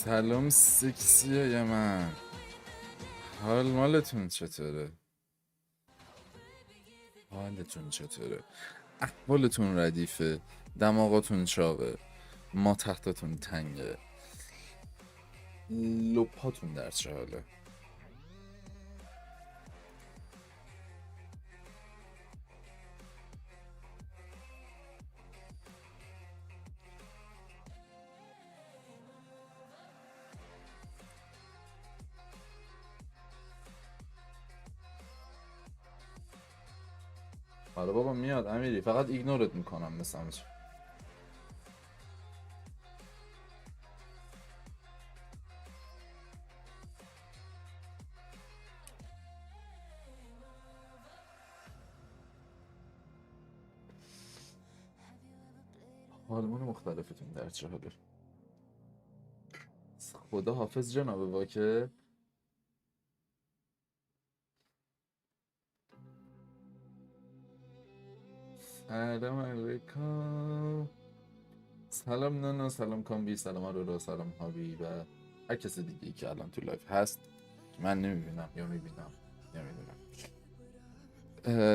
سلام سکسیه من. حال مالتون چطوره؟ حالتون چطوره؟ احوالتون ردیفه، دماغاتون چاقه، ما تختتون تنگه، لپاتون در چه حاله؟ آره بابا میاد امیری، فقط ایگنورت میکنم مثل همیشه. حالمون مختلفتون در چه حاله؟ خدا حافظ جناب واکه. سلام علیکم. سلام نانا، سلام کامبی، سلام آرورا، سلام هابی و هر کس دیگه ای که الان تو لایف هست من نمیبینم یا میبینم نمیدونم.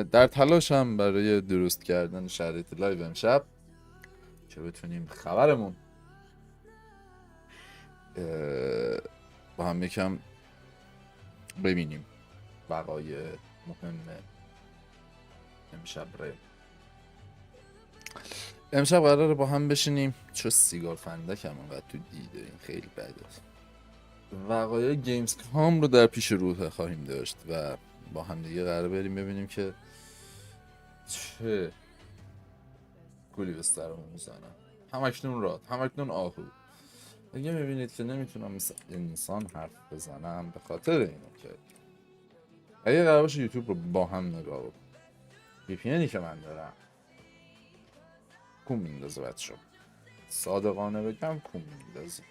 در تلاشم برای درست کردن شرایط لایو امشب که بتونیم خبرمون با هم یکم ببینیم وقایع مهم امشب قراره با هم بشینیم. چو سیگار فندکم انقدر تو دیده این خیلی بده. وقایع گیمز کام رو در پیش رو خواهیم داشت و با هم دیگه قراره بریم ببینیم که چه گلی به سرمون میزنن. همکنون راد، همکنون آهو. اگه میبینید که نمیتونم مثل انسان حرف بزنم به خاطر اینه که اگه قرار باشه یوتیوب رو با هم نگاه بکنم، وی پی اینی که من دارم کون میندازه بچه. صادقانه بگم کون میندازه،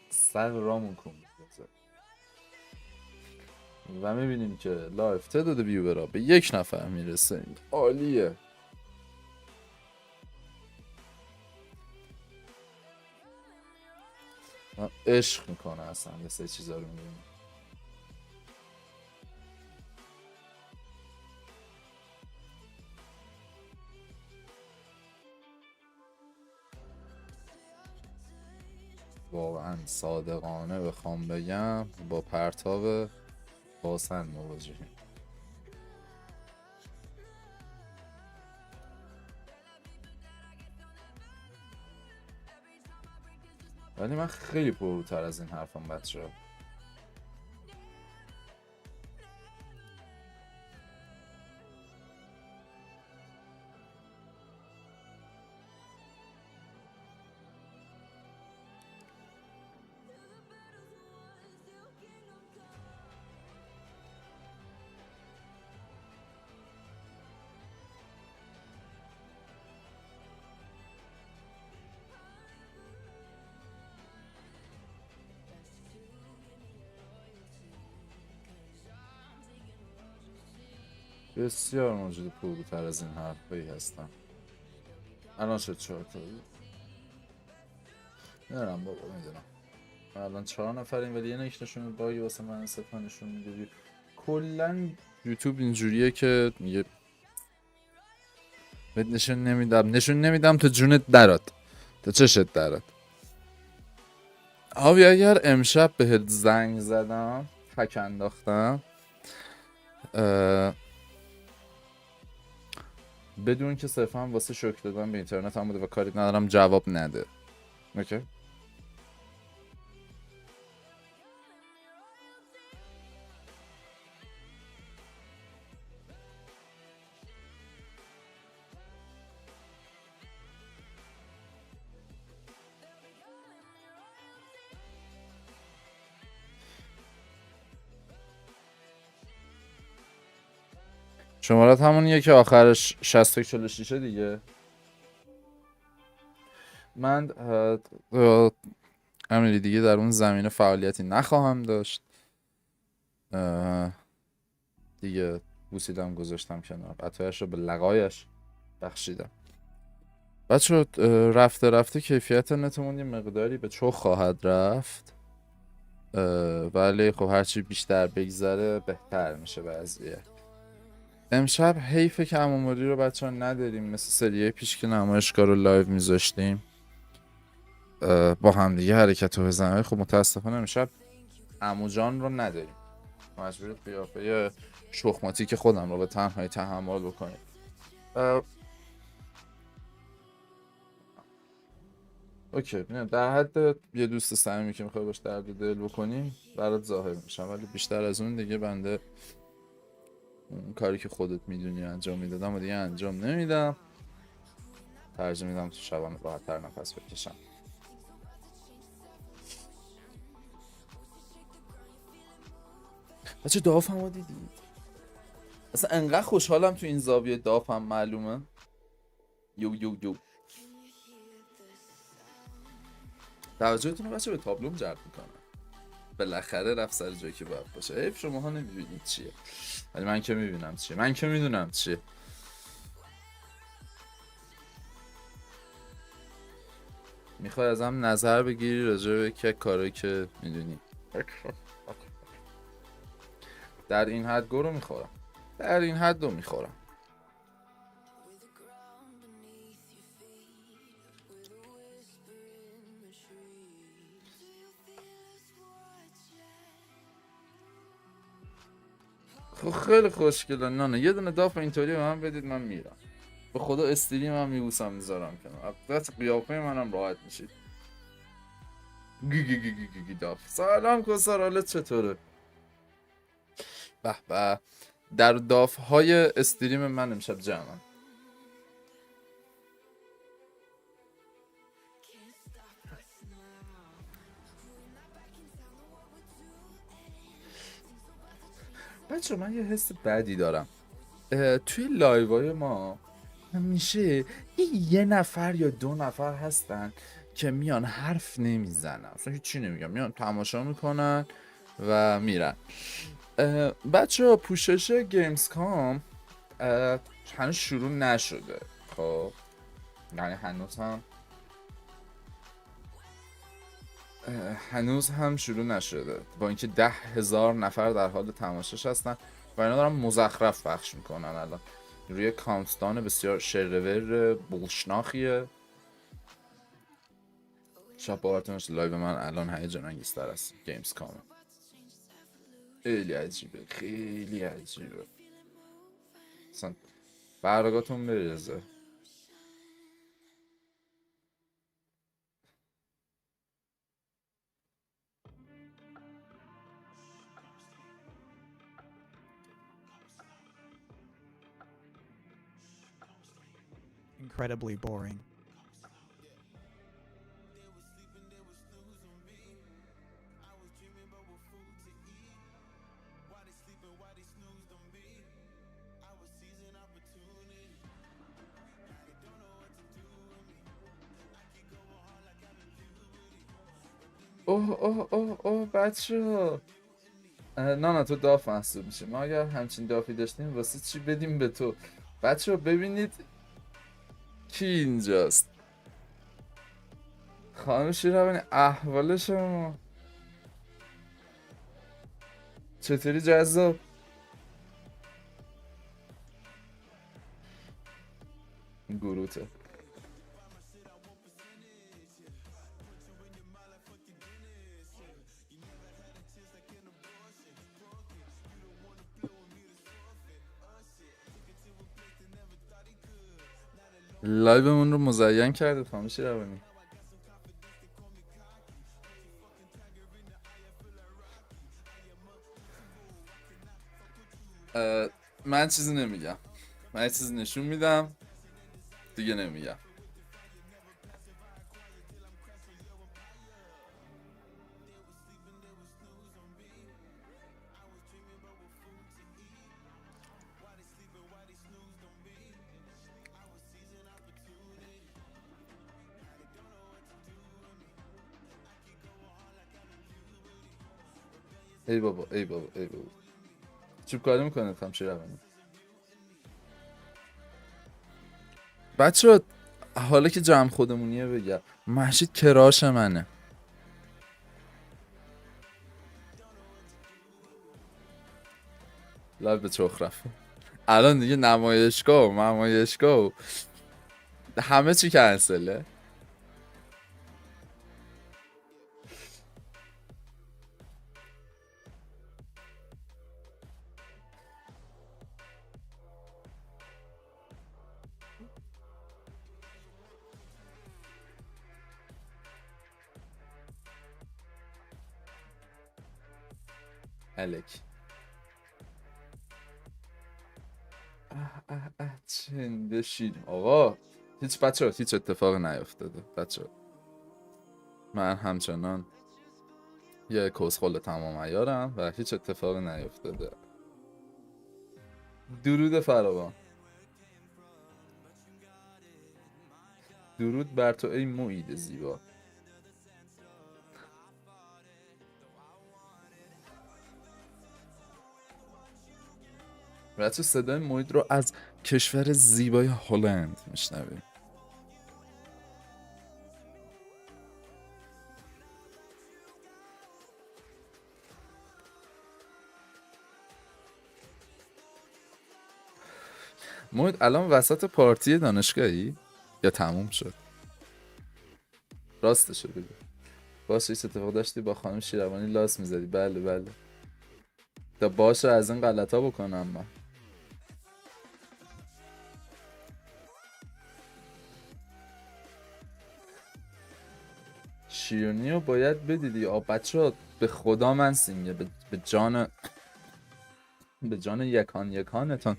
سر رامون کن میندازه. و میبینیم که لایف تعداد ویورا به 1 نفر میرسه. عالیه. عشق میکنه اصلا یه سه چیزا رو میبینیم. واقعا صادقانه بخوام بگم با پرتاب باسن مواجهیم. ولی من خیلی پرروتر از این حرفم بچه ها. بسیار موجود پرروتر از این حرفایی هستم. الان شد 4 تا. نرم بابا میدونم الان 4 نفریم ولی یه نشون باگی واسه من ستا نشون میده. کلا یوتیوب اینجوریه که میگه بهت نشون نمیدم تا جونت درات، تا چشت درات. آبی اگر امشب بهت زنگ زدم تک انداختم بدون که صرفا واسه شکر دادن به اینترنت هم بوده و کاری ندارم جواب نده. اوکی؟ شمارت همونیه که آخرش 6146 دیگه. من امیری دیگه در اون زمینه فعالیتی نخواهم داشت دیگه. بوسیدم گذاشتم کنار، قطعهش رو به لقایش بخشیدم. بچه رفته رفته کیفیت نتمون یه مقداری به چو خواهد رفت، ولی خب هرچی بیشتر بگذره بهتر میشه وضعیه. امشب حیفه که عموموری رو بچه ها نداریم، مثل سریه پیش که نمایشگاه رو لایو میذاشتیم با همدیگه حرکت و بزنیم. خب متاسفانه امشب عمو جان رو نداریم، مجبور قیافه شخماتی که خودم رو به تنهایی تحمل بکنیم. اوکی، در حد یه دوست صمیمی که میخوای باش درد دل بکنیم برات ظاهر میشم، ولی بیشتر از اون دیگه بنده اون کاری که خودت میدونی انجام میدادم و دیگه انجام نمیدم. ترجیح میدم تو شبانه راحت تر نفس بکشم. بچه دافم رو دیدید؟ اصلا انقدر خوشحالم تو این زاویه دافم معلومه. یو یو یو توجهتون رو بچه به تابلوم جلب میکنم. بالاخره رفت سر جایی که باید باشه. حیف شماها نمیبینید چیه، ولی من که میبینم چیه، من که میدونم چیه. میخوای ازم نظر بگیری راجع به که کارایی که میدونی. در این حد گرو میخورم، در این حد رو میخورم. خب خیلی خوشگله نانه، یه دونه داف اینطوری به من بدید من میرم. به خدا استریم هم میبوسم میذارم کنار، دست قیافه منم راحت میشید. گی گی گی گی گی گی داف. سلام کسر، حالت چطوره؟ به به، در داف های استریم من امشب جمعم. بچه من یه حس بدی دارم توی لایوهای ما همیشه یه نفر یا دو نفر هستن که میان حرف نمیزنن، اصلا هیچی نمیگن، میان تماشا میکنن و میرن. بچه پوشش گیمز کام هنوز شروع نشده. خب یعنی هنوز هم شروع نشده، با اینکه 10,000 نفر در حال تماشاش هستن و اینا دارن مزخرف پخش میکنن. الان روی کانتدان بسیار شرور بوشناخیه. شب باورتون باشه لایو من الان هیجان انگیزتر است. گیمز کامه خیلی عجیبه، خیلی عجیبه. اصلا برقاتون بریزه. Incredibly boring. اوه اوه اوه اوه بچه نه تو داف محسوب میشه. ما اگر همچین دافی داشتیم واسه چی بدیم به تو؟ بچه ببینید کی اینجاست. خانم شیروانی احوال شما چطوری؟ جذاب. گروته لایومون رو مزین کرده خانم شیروانی. من چیزی نمیگم، من چیزی نشون میدم دیگه نمیگم. ای بابا ای بابا ای بابا، چوب کاری میکنه خانم شیروانی. بچه حالا که جمع خودمونیه بگم مهشید کراش منه. لب به چخ رفت. الان دیگه نمایشگاه و همه چی کنسله. الک چنده شید آقا. هیچ بچه ها هیچ اتفاق نیفتاده بچه ها. من همچنان یه کسخل تمام عیارم و هیچ اتفاق نیفتاده. درود فراوان. درود بر تو ای موید زیبا. بچه صدای موید رو از کشور زیبای هلند میشنویم. موید الان وسط پارتی دانشگاهی یا تموم شد؟ راستشو بگو. باشه هیچ اتفاق داشتی با خانم شیروانی لاس میزدی؟ بله بله. تا باشه از این غلطا بکنم من. شیرینی رو باید بدیدی. بچه ها به خدا من سینگل به جان یکانتان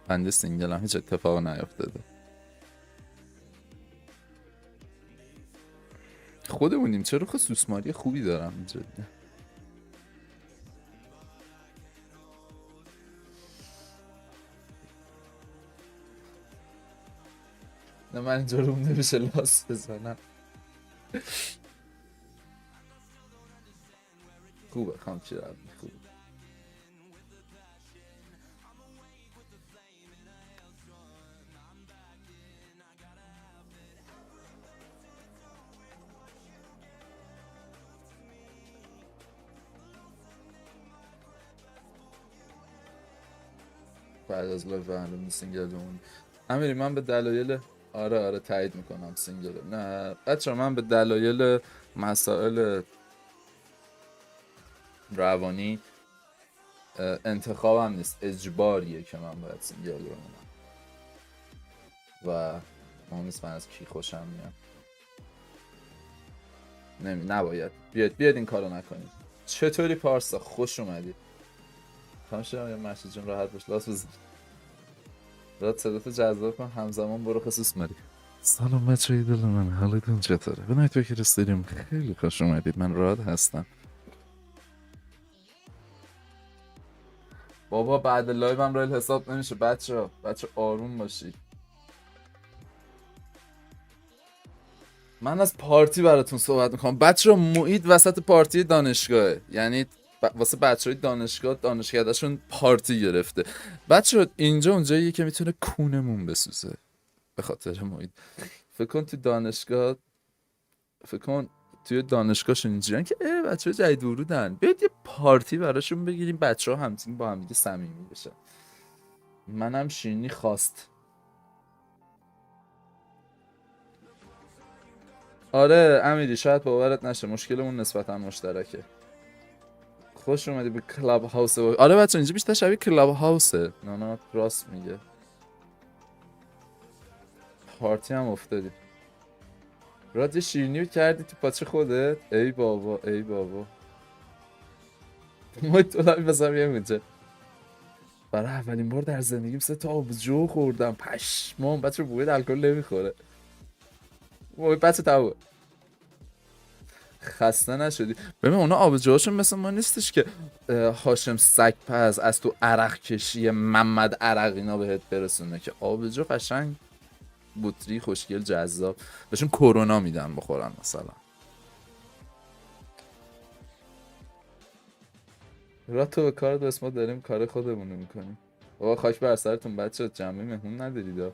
بنده سینگلم. هیچ اتفاق نیفتاده. خودمونیم. چرا سوسماری خوبی دارم جدی. نه من اینجا رو نمیشه لاس بزنم. خوبه خانم شیروانی خوبه. بعد از لایو برنامه سینگلمون امیری من به دلایل آره تایید میکنم سینگل. نه بچه من به دلایل مسائل روانی انتخابم نیست، اجباریه که من باید سینگل بمونم و مهم نیست من از کی خوشم میاد. نباید بیاد این کارو نکنید. چطوری پارسا؟ خوش اومدی. تماشا یا مهشید جون راحت باش لاس بزن. راد صداتو جذاب کن همزمان برو خصوص مری. سلام بچه‌ی دل من، حالتون چطوره؟ به نایتوکر استریم خیلی خوش اومدید. من راد هستم. بابا بعد لایو هم رایل حساب نمیشه. بچه آروم باشید. من از پارتی براتون صحبت میکنم. بچه معید وسط پارتی دانشگاهه، یعنی واسه بچه های دانشگاهشون پارتی گرفته. بچه اینجا اونجاییه که میتونه کونمون بسوزه به خاطر معید. فکر کن توی دانشگاهشون اینجوریان که بچه ها جدید ورودن، بیاید یه پارتی براشون بگیریم بچه ها همتین با هم دیگه صمیمی بشن. منم شیرینی خواست. آره امیری شاید باورت نشه مشکلمون نسبتا مشترکه. خوش اومدی به کلاب هاوس. آره بچه اینجا بیشتر شبیه کلاب هاوسه. نانا راست میگه. پارتی هم افتادی. راد یه شیرینی کردی تو پاچه خودت. ای بابا ما تو لبی بزنم یه میجه. برای اولین بار در زندگیم 3 تا آبجو خوردم. پشمام بچه بوید الکل نمیخوره. بچه تاو خسته نشدی؟ ببین اونا آبجوهاشون مثل ما نیستش که هاشم سگپز از تو عرق کشی محمد عرق اینا بهت برسونه، که آبجو قشنگ بطری خوشگل جذاب بهشون کرونا میدن بخورن مثلا. را تو به کارت بس ما داریم کار خودمونو میکنیم. بابا خاک بر سرتون بچه جمعه مهمون ندارید.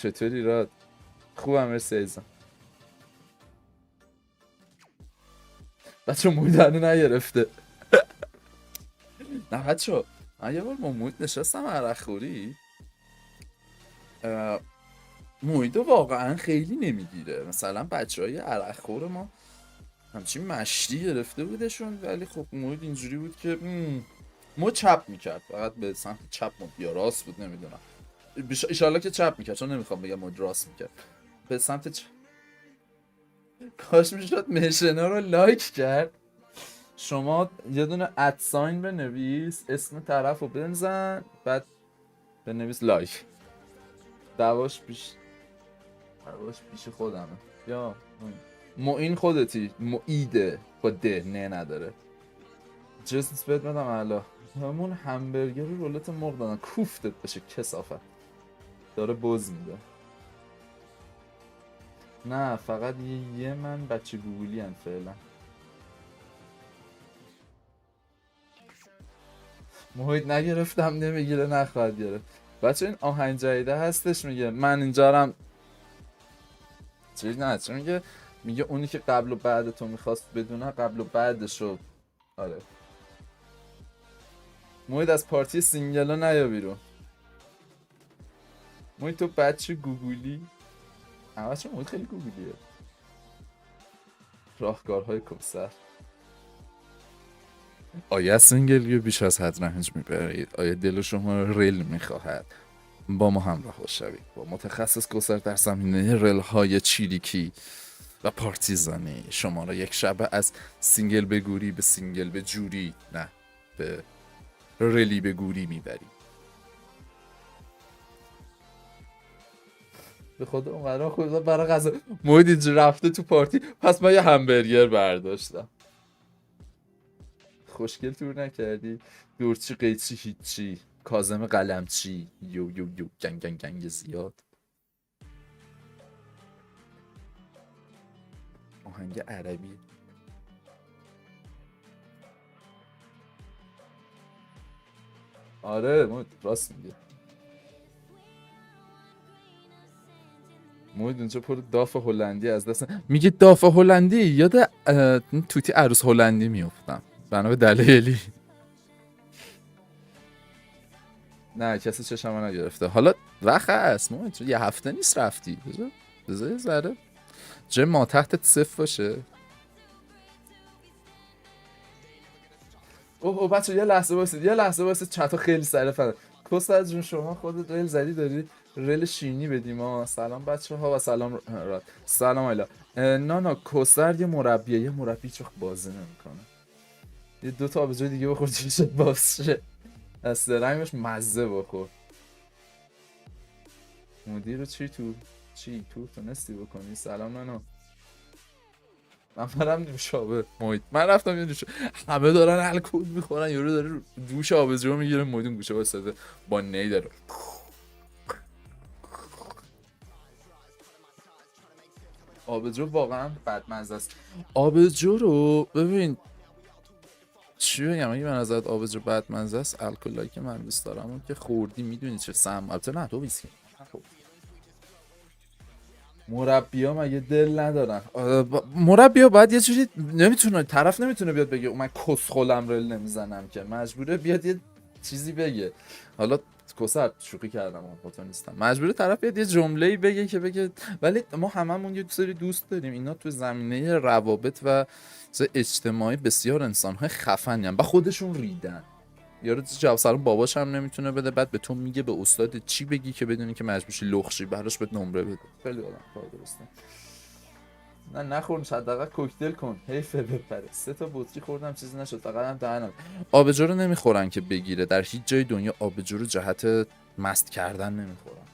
چطوری راد؟ خوبم مرسی ایزم. بچه موید هنو نگرفته. نه بچه من یه بار با موید نشستم عرق خوری، مویدو واقعا خیلی نمیگیره. مثلا بچه های عرق خور ما همچین مشتی گرفته بودشون، ولی خب موید اینجوری بود که مو چپ میکرد، فقط به سمت چپ مود یا راست بود نمیدونم، ایشالله که چپ میکرد چون نمیخوام بگم مود راست میکرد، به سمت چپ. کاش میشد مشنا رو لایک کرد. شما یه دونه ادساین بنویس، اسم طرف رو بنزن، بعد بنویس لایک. دعواش پیش خودمه. یا معین خودتی، معیده با ده نه نداره. جست بهت بدم الا همون همبرگر رو رولت مرغ دادن کوفتت بشه کسافت. داره بز میده. نه فقط یه من بچه گوگلی هم فعلا. محیط نگرفتم نمیگیره نخواهد گرفت. بچه این آهنگ جدیده هستش میگه من اینجارم چیز نه چون میگه اونی که قبل و بعد تو میخواست بدونه قبل و بعدشو. آره محیط از پارتی سینگلا نیا بیرون. محیط تو بچه گوگلی همه چون محیط خیلی گوگلیه. راهکارهای کبسر. آیا سینگلی بیش از حد رنج میبرید؟ آیا دل شما ریل میخواهد؟ با ما همراه شوید با متخصص گسر در زمینه ریل های چیریکی و پارتیزانی شما را یک شبه از سینگل به گوری به سینگل به جوری، نه به ریلی به گوری میبرید. به خدا اونقدر خدا برای غذا محیط اینجا رفته تو پارتی، پس من یه همبرگر برداشتم. خوشگل تور نکردی؟ دورچی قیچی هیچی کاظم قلمچی یو گنگ زیاد. آهنگ عربی. آره محیط راست میگه. محیط اونجا پر داف هلندی از دست میگه داف هلندی یاد توتی عروس هلندی میافتم بنا به دلایلی. نه کسی چشمو نگرفته. حالا وقت هست محیط یه هفته نیست رفتی بذار یه ذره جای ما تحتت صفر باشه. اوه بچه یه لحظه واسید چطور خیلی سره فنده. کسر جون شما خودت ریل زدی داری ریل شینی بدیم ها. سلام بچه ها و سلام راد. سلام ایلا. نه کسر یه مربی چخ بازی نمیکنه. یه دوتا آبجوی دیگه بخور چشت باز شه. از سرنگش مزه بخور. مدیر رو چی تونستی بکنی؟ سلام نانو. من برم دوشابه محیط. من رفتم یه دوشابه همه دارن الکل میخورن یارو داره دوش آبجو میگیره محیط گوشه واسه با نی داره آبجو واقعا بدمزه است. آبجو رو ببین چی بگم اگه من ازت آبجو بدمزه است الکلایی که من دوست دارم اون که خوردی میدونی چه سم. البته نه تو ویسکی مربی‌ها مگه دل ندارن؟ مربی‌ها باید یه جوری طرف نمیتونه بیاد بگه من کسخلم ریل نمیزنم که مجبوره بیاد یه چیزی بگه. حالا کسر شوخی کردم اون خودم نیستم. مجبوره طرف بیاد یه جمله‌ای بگه که بگه ولی ما هممون یه سری دوست داریم اینا تو زمینه روابط و اجتماعی بسیار انسان‌های خفنی ان و خودشون ریدن. یارو جواب سلام باباش هم نمیتونه بده بعد به تو میگه به استاد چی بگی که بدونی که مجبورشی لخشی براش بهت نمره بده. خیلی آدم کار درسته. نه نخورم حداقل کوکتل کن حیفه بپره. 3 تا بطری خوردم چیزی نشد فقط هم دهنم. آبجو رو نمیخورن که بگیره در هیچ جای دنیا آبجو رو جهت مست کردن نمیخورن.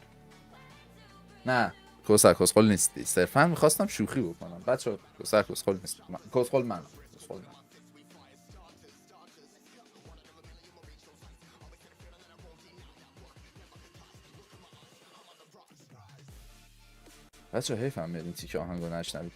نه کسخل نیستی صرفا میخواستم شوخی بکنم بچه‌ها. کسخل نیست کسخل من. بچه حیف هم میرین تیک آهنگو نشنوید.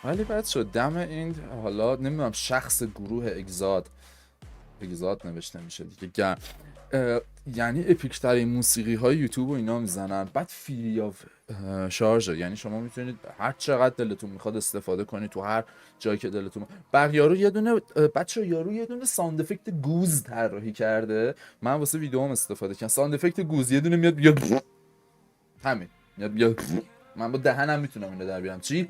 ولی بعد شد دم این حالا نمیدونم شخص گروه اگزاد نوشته میشه دیگه یعنی اپیک ترین موسیقی های یوتیوب و اینا میزنن، بعد فری آف شارژه، یعنی شما میتونید هر چقدر دلتون میخواد استفاده کنید تو هر جایی که دلتون. بعد یارو یه دونه ساوند افکت گوز طراحی کرده، من واسه ویدیوام استفاده کردم. ساوند افکت گوز یه دونه میاد همین میاد من با دهنم میتونم اینو در بیارم چی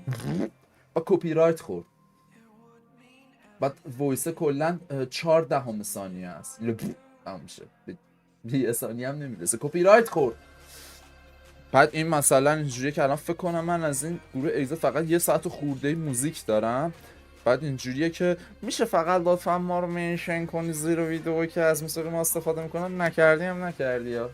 با کپی رایت خورد. بعد وایس کلا 0.4 ثانیه است تموم میشه، یه ثانیه هم نمیرسه، کپی رایت خورد. بعد این مثلا اینجوریه که الان فکر کنم من از این گروه اگزا فقط 1 ساعت خورده موزیک دارم. بعد اینجوریه که میشه فقط لطفا ما رو منشن کنی زیر ویدیو که از موسیقی ما استفاده میکنن. نکردی ها.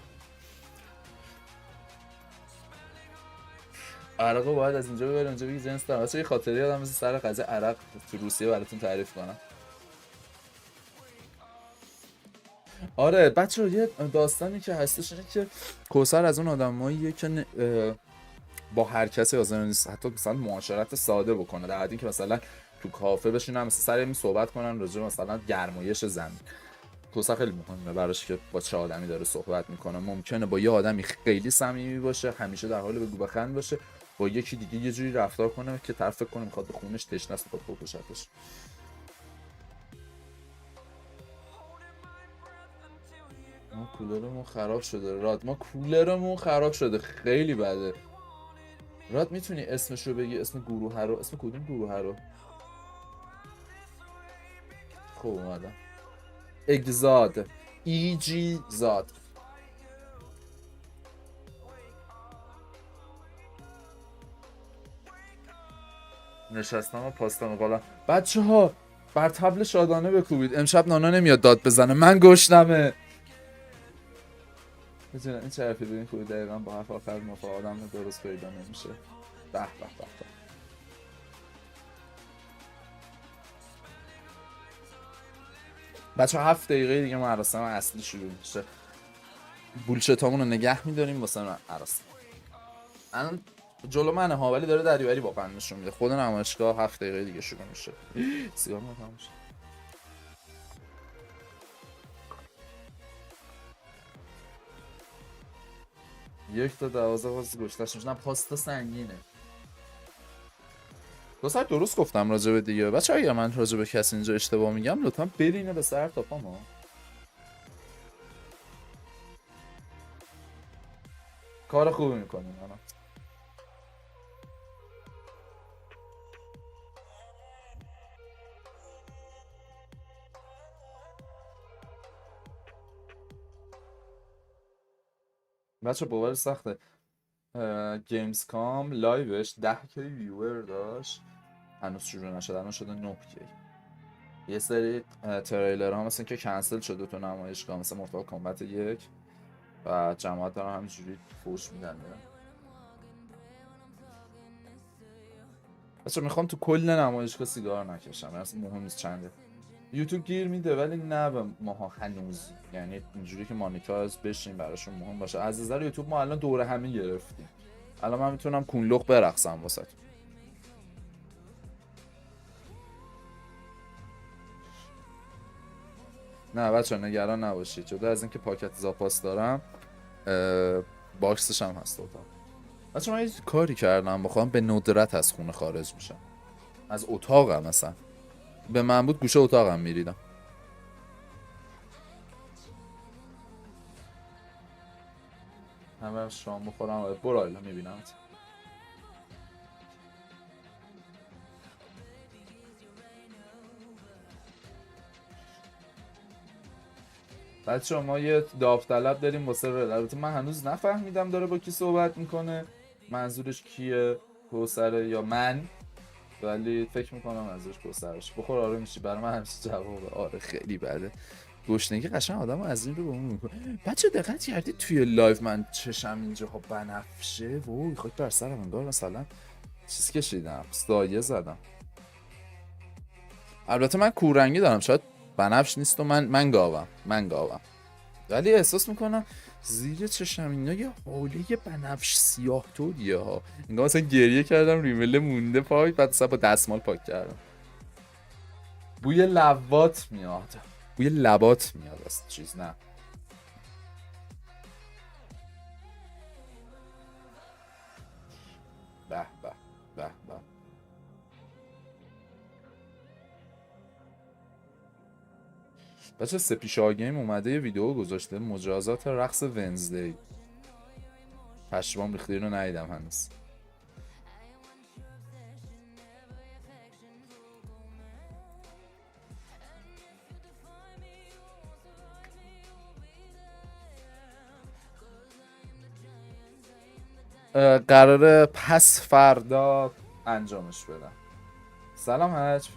عرقو باید از اینجا ببریم اونجا بگی جنس دارم. واسه یه خاطری یادم مثل سر قضیه عرق تو روسیه براتون تعریف کنم. آره بچه‌ها یه داستانی که هستش اینه که کوثر از اون آدماییه که با هر کسی حاضر نیست حتی مثلا معاشرت ساده بکنه، در حدی که مثلا تو کافه بشینن مثلا سر این صحبت کنن راجع به مثلا گرمایش زمین. کوثر خیلی مهمه براش که با چه آدمی داره صحبت میکنه. ممکنه با یه آدمی خیلی صمیمی باشه، همیشه در حال بگو بخند باشه، با یکی دیگه یه جوری رفتار کنه که طرف فکر کنه میخواد به خونش تشنه است، میخواد بکشتش. ما کولرمون خراب شده راد، ما کولرمون خراب شده، خیلی بده. راد میتونی اسمشو بگی، اسم گروه رو، اسم کدوم گروه رو؟ خب اومدم اگزاد ایجی زاد. نشستم و پاستا می‌خورم. بچه‌ها بر طبل شادانه بکوبید، امشب نانا نمیاد داد بزنه، من گشنمه. بچه‌ها این چه حرفی بدین که دقیقاً با حرف آخر مفا آدم درست پیدا نمیشه. به به به به. بچه‌ها 7 دقیقه دیگه مراسم اصلی شروع میشه. بولشتامون رو نگه می‌داریم واسه مراسم. الان جلو منه ها، ولی داره دریوری واقعا نشون میده. خود نمایشگاه 7 دقیقه دیگه شروع میشه. سیگار تموم شد. یک تا 12 واسه گشتش میشه. نه پاستا سنگینه. دو ساعت درست گفتم راجع به دیگه. بچه‌ها اگه من راجع به کسی اینجا اشتباه میگم لطفا برینه به سر تا پا. کار خوبی میکنیم الان. بچه باور سخته. گیمز کام لایوش 10k ویور داشت، هنوز شروع نشده، الان شده 9k. یه سری تریلر ها مثلا که کنسل شده تو نمایشگاه، مثلا مورتال کامبت 1 و جماعت دارن همینجوری فوش میدن. بچه میخوام تو کل نمایشگاه سیگار نکشم، اصلا مهم نیست چنده. یوتیوب گیر میده ولی نه به ماها هنوز، یعنی اینجوری که مانیتایز بشیم براشون مهم باشه. از نظر یوتیوب ما الان دوره همه گرفتیم، الان من میتونم کونلخ برقصم واسه. نه بچه نگران نباشید، جدا از اینکه پاکت زاپاس دارم باکسش هم هست اتاق. بچه من یه کاری کردم بخوام به ندرت از خونه خارج میشم، از اتاقم مثلا به من بود گوشه اتاقم میریدم. همه شام بخورم برو آیلا میبینمت. بچه ما یه داوطلب داریم واسه رل. البته من هنوز نفهمیدم داره با کی صحبت میکنه، منظورش کیه، کوثره یا من، ولی فکر میکنم منظورش کوثرش. بخور آره میشی، برای من همیشه جوابه آره خیلی بده. گشنگی قشنگ آدمو از این رو به اون میکنه. بچه دقت کردید توی لایو من چشم اینجاها بنفشه؟ وای خاک بر سرم، انگار مثلا چیز کشیدم، سایه زدم. البته من کوررنگی دارم، شاید بنفش نیست و من گاوم، ولی احساس میکنم زیر چشم اینا یه حوله بنفش سیاه طوریه ها، انگار مثلا گریه کردم ریمله مونده پای، بعد اصلا با دستمال پاک کردم. بوی لبات میاد، بوی لبات میاد از چیز نه. به به به به. بچه سپیشا گیم اومده یه ویدیو گذاشته مجازات رقص ونزدی. پشمام ریخته، اینو ندیدم هنوز. قراره پس فردا انجامش بدم. سلام حج.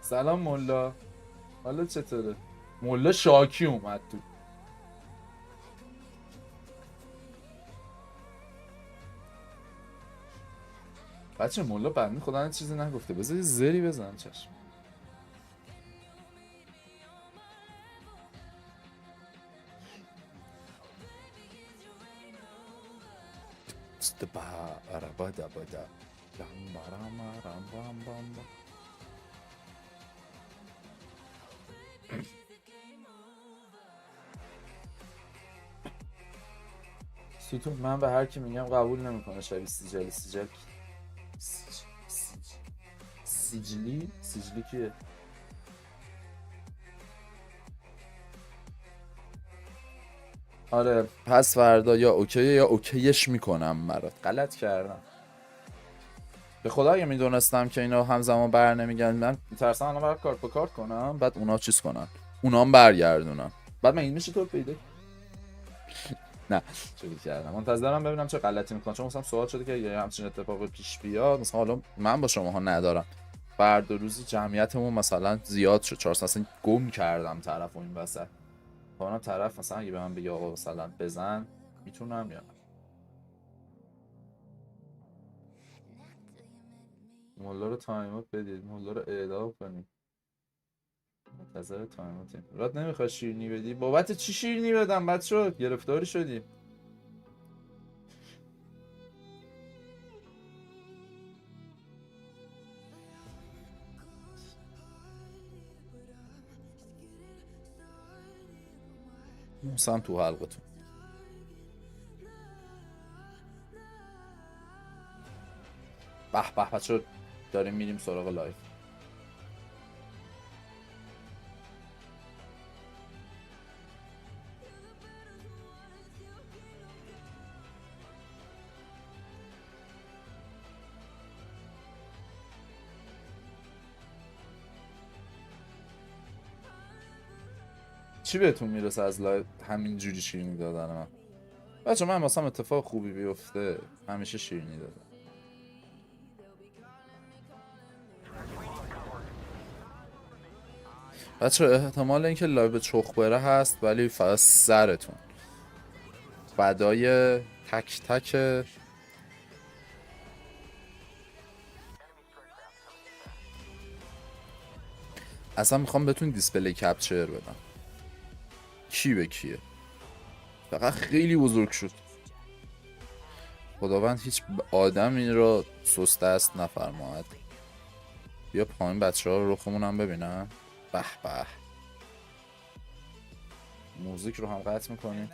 سلام مولا، حالا چطوره؟ مولا شاکی اومد تو. بچه مولا بنده خدا چیزی نگفته، بذار زری بزن. چشم. ستون من به هر کی میگم قبول نمیکنه، شبیه سیجلی. سیجلی کیه؟ آره پس فردا یا اوکیه یا اوکیش میکنم برات. غلط کردم به خدا. اگه میدونستم که اینا همزمان بر نمیگن، من میترسم الان برات کارت به کارت کنم، بعد اونا چیز کنن، اونام برگردونم، بعد من این میشه تو پیدا. نه چوری کردم، منتظرم ببینم چه غلطی میکنم، چون مثلا سوال شده که یه همچین اتفاقی پیش بیاد، مثلا حالا من با شماها ندارم، فردا روزی جمعیتمون مثلا زیاد شد، 400 اصلا گم کردم طرفو این وسط، اونم طرف مثلا اگه به من بگه آقا مثلا بزن میتونم یا نه. مولا رو تایمات بدید، مولا رو اعدام کنید. منتظر تایماتیم. رات نمیخواد شیرینی بدی؟ بابت چی شیرینی بدم بچه‌ها؟ گرفتاری شدیم. موسم تو حلقتون. به به بچه‌ها داریم میریم سراغ لایف. چی بهتون میرسه از لایف همین جوری شیرینی دادن من؟ بچه من واسم اتفاق خوبی بیفته همیشه شیرینی دادم. بچه احتمال اینکه لایو چخ بره هست، ولی فقط سرتون فدای تک تک. اصلا میخوام بهتون دیسپلی کپچر بدم کی به کیه، فقط خیلی بزرگ شد. خداوند هیچ آدمی را سست است نفرماید. بیا پایین بچه ها رو رخمون هم ببینم. به به موزیک رو هم قطع میکنیم.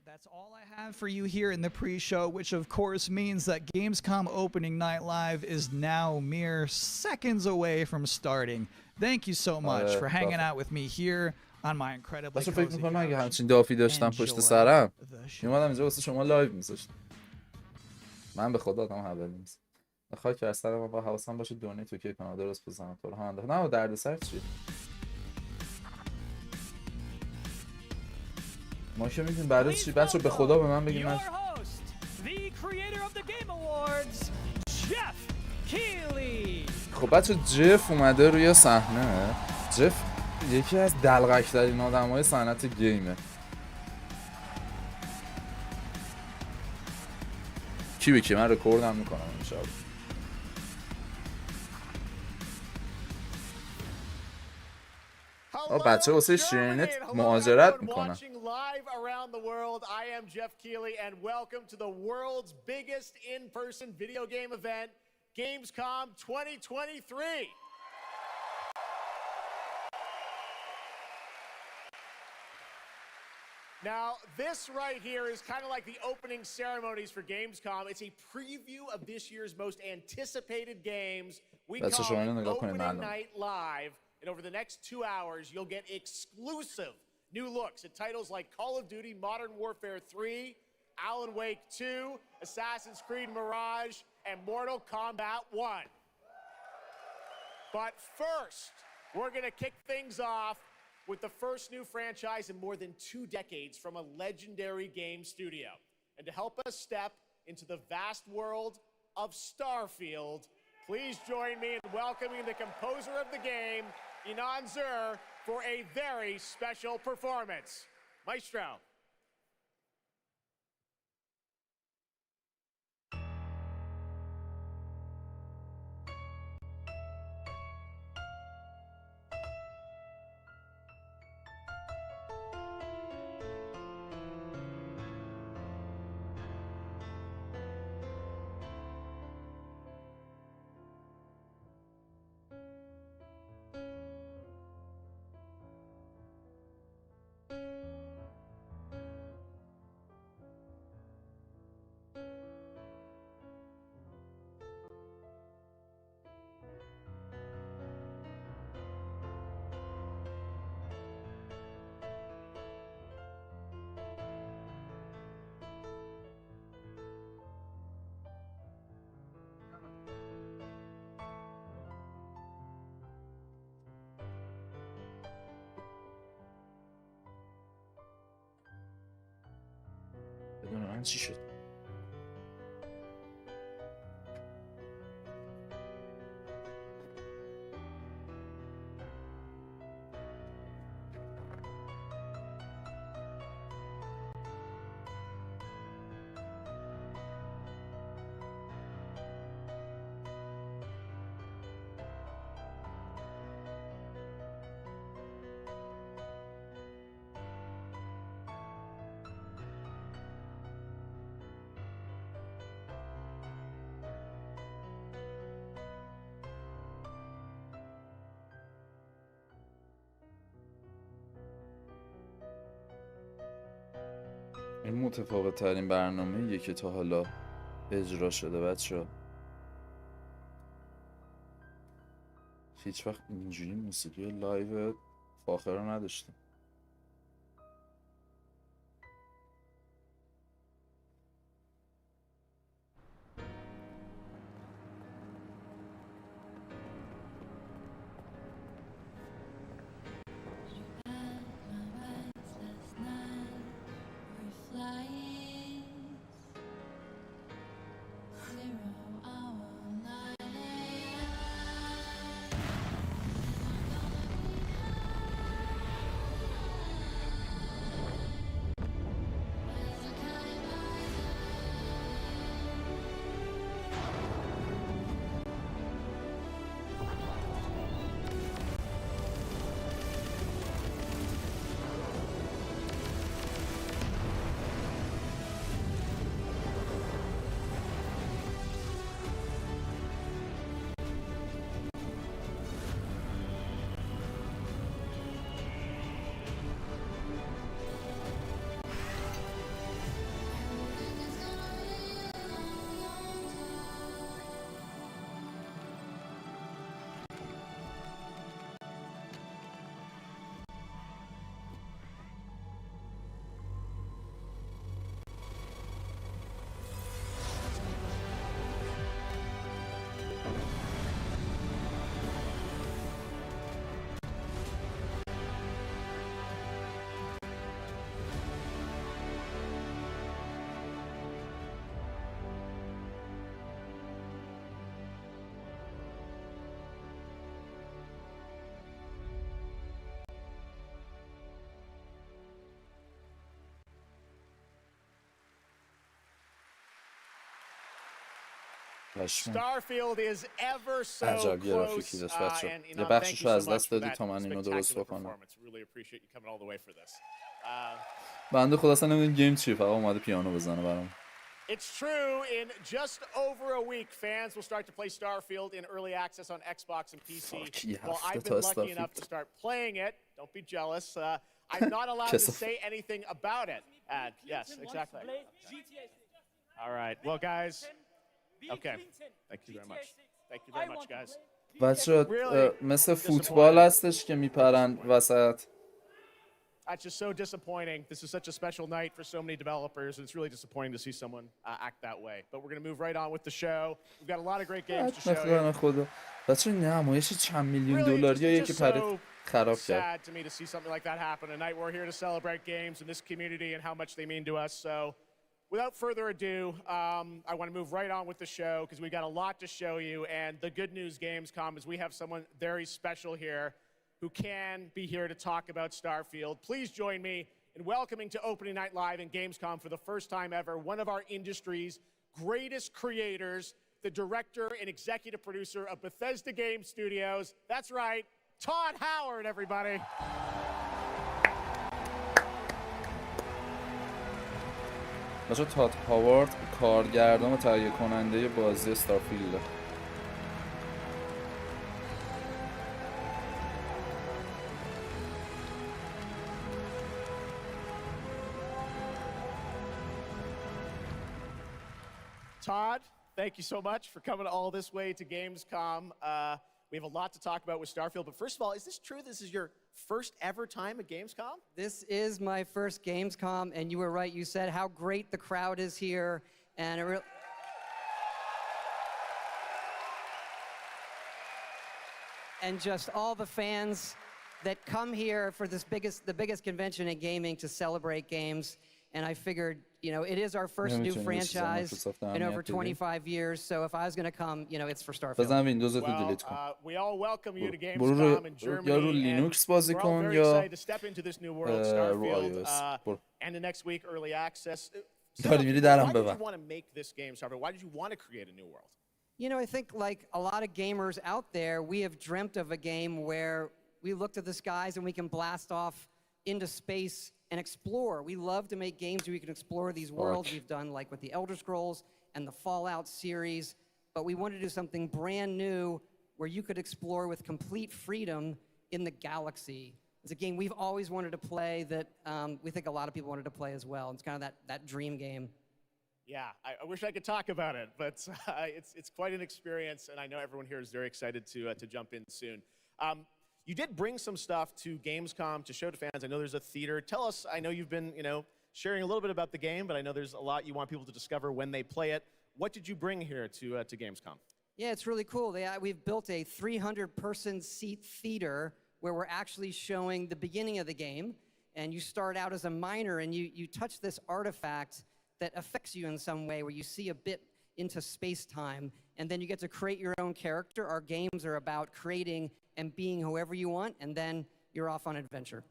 That's all I have for you here in the pre-show, which of course means that Gamescom opening night live is now mere seconds away from starting. Thank you so much for hanging out with me here on my incredibly cozy فکر میکنم اگه همچین دافی داشتم پشت سرم میومدم اینجا واسه شما لایو میذاشتم. من به خدا آدم هبل نیست. بخوای که اصلا من با حواسم باشه دونیت تو که کانال درست بزنم تو رو هم انداخت. نه دردسر چیه؟ ما که میدونیم برای چی بچه به خدا به من بگید. من خب بچه جف اومده روی صحنه. جف یکی از دلغک‌ترین آدم‌های صنعت گیمه. کی به کی من رکوردم میکنم انشاءالله. بچه واسه شیرینت مهاجرت میکنن. Live around the world, I am Jeff Keighley and welcome to the world's biggest in-person video game event, Gamescom 2023. Now, this right here is kind of like the opening ceremonies for Gamescom. It's a preview of this year's most anticipated games. We call it Opening Night Live. And over the next 2 hours, you'll get exclusive new looks at titles like Call of Duty Modern Warfare 3, Alan Wake 2, Assassin's Creed Mirage, and Mortal Kombat 1. But first, we're going to kick things off with the first new franchise in more than 2 decades from a legendary game studio. And to help us step into the vast world of Starfield, please join me in welcoming the composer of the game, Inan Zur, for a very special performance. Maestro. بدون من چی شد؟ این متفاوت ترین برنامه‌ایه که تا حالا اجرا شده بچه‌ها. هیچ وقت اینجوری موسیقی لایو فاخر رو نداشتم. Starfield is ever so عجب گرافیکی close. داشت بچه. And you یه know, thank بخشش you رو so از much دست for دادی that تا من اینو درست spectacular بکنم. performance. Really appreciate you coming all the way for this. بنده خدا اصلا نمیدونم گیم چیه، فقط اومده پیانو بزنه برام. It's true. In just over a week, fans will start to play Starfield in early access on Xbox and PC. Well, I've been lucky enough to start playing it. Don't be jealous. I'm not allowed to say anything about it. Yes, exactly. All right. Well, guys. Okay. Thank you very much. Thank you very much, guys. بچه مثل فوتبال هستش که میپرن وسط. That's just so disappointing. This is such a special night for so many developers, and it's really disappointing to see someone act that way. But we're going to move right on with the show. We've got a lot of great games to show you. خدا. بچه نمایش چند میلیون دلاری یکی پرید خراب کرد. Sad to me to see something like that happen tonight. We're here to celebrate games in this community and how much they mean to us. So, without further ado, I want to move right on with the show because we got a lot to show you. And the good news, Gamescom, is we have someone very special here who can be here to talk about Starfield. Please join me in welcoming to Opening Night Live in Gamescom for the first time ever, one of our industry's greatest creators, the director and executive producer of Bethesda Game Studios. That's right, Todd Howard, everybody. بچه تاد هاوارد کارگردان و تهیه کننده بازی استارفیلد. Todd, thank you so much for coming all this way to Gamescom. We have a lot to talk about with Starfield, but first of all, is this true? This is your first ever time at Gamescom? This is my first Gamescom, and you were right. You said how great the crowd is here, and it really... and just all the fans that come here for the biggest convention in gaming to celebrate games. And I figured, you know, it is our first new franchise in over 25 years. So if I was going to come, you know, it's for Starfield. Well, we all welcome you to Gamescom in Germany. And we're all very excited to step into this new world, Starfield. And the next week, early access. Why did you want to make this game, Starfield? Why did you want to create a new world? You know, I think like a lot of gamers out there, we have dreamt of a game where we look to the skies and we can blast off into space and explore. We love to make games where we can explore these worlds. We've done like with the Elder Scrolls and the Fallout series, but we wanted to do something brand new where you could explore with complete freedom in the galaxy. It's a game we've always wanted to play that we think a lot of people wanted to play as well. It's kind of that dream game. Yeah, I wish I could talk about it, but it's quite an experience, and I know everyone here is very excited to jump in soon. You did bring some stuff to Gamescom to show to fans. I know there's a theater. Tell us, I know you've been, you know, sharing a little bit about the game, but I know there's a lot you want people to discover when they play it. What did you bring here to Gamescom? Yeah, it's really cool. We've built a 300-person seat theater where we're actually showing the beginning of the game, and you start out as a miner, and you touch this artifact that affects you in some way, where you see a bit into space-time, and then you get to create your own character. Our games are about creating and being whoever you want, and then you're off on adventure.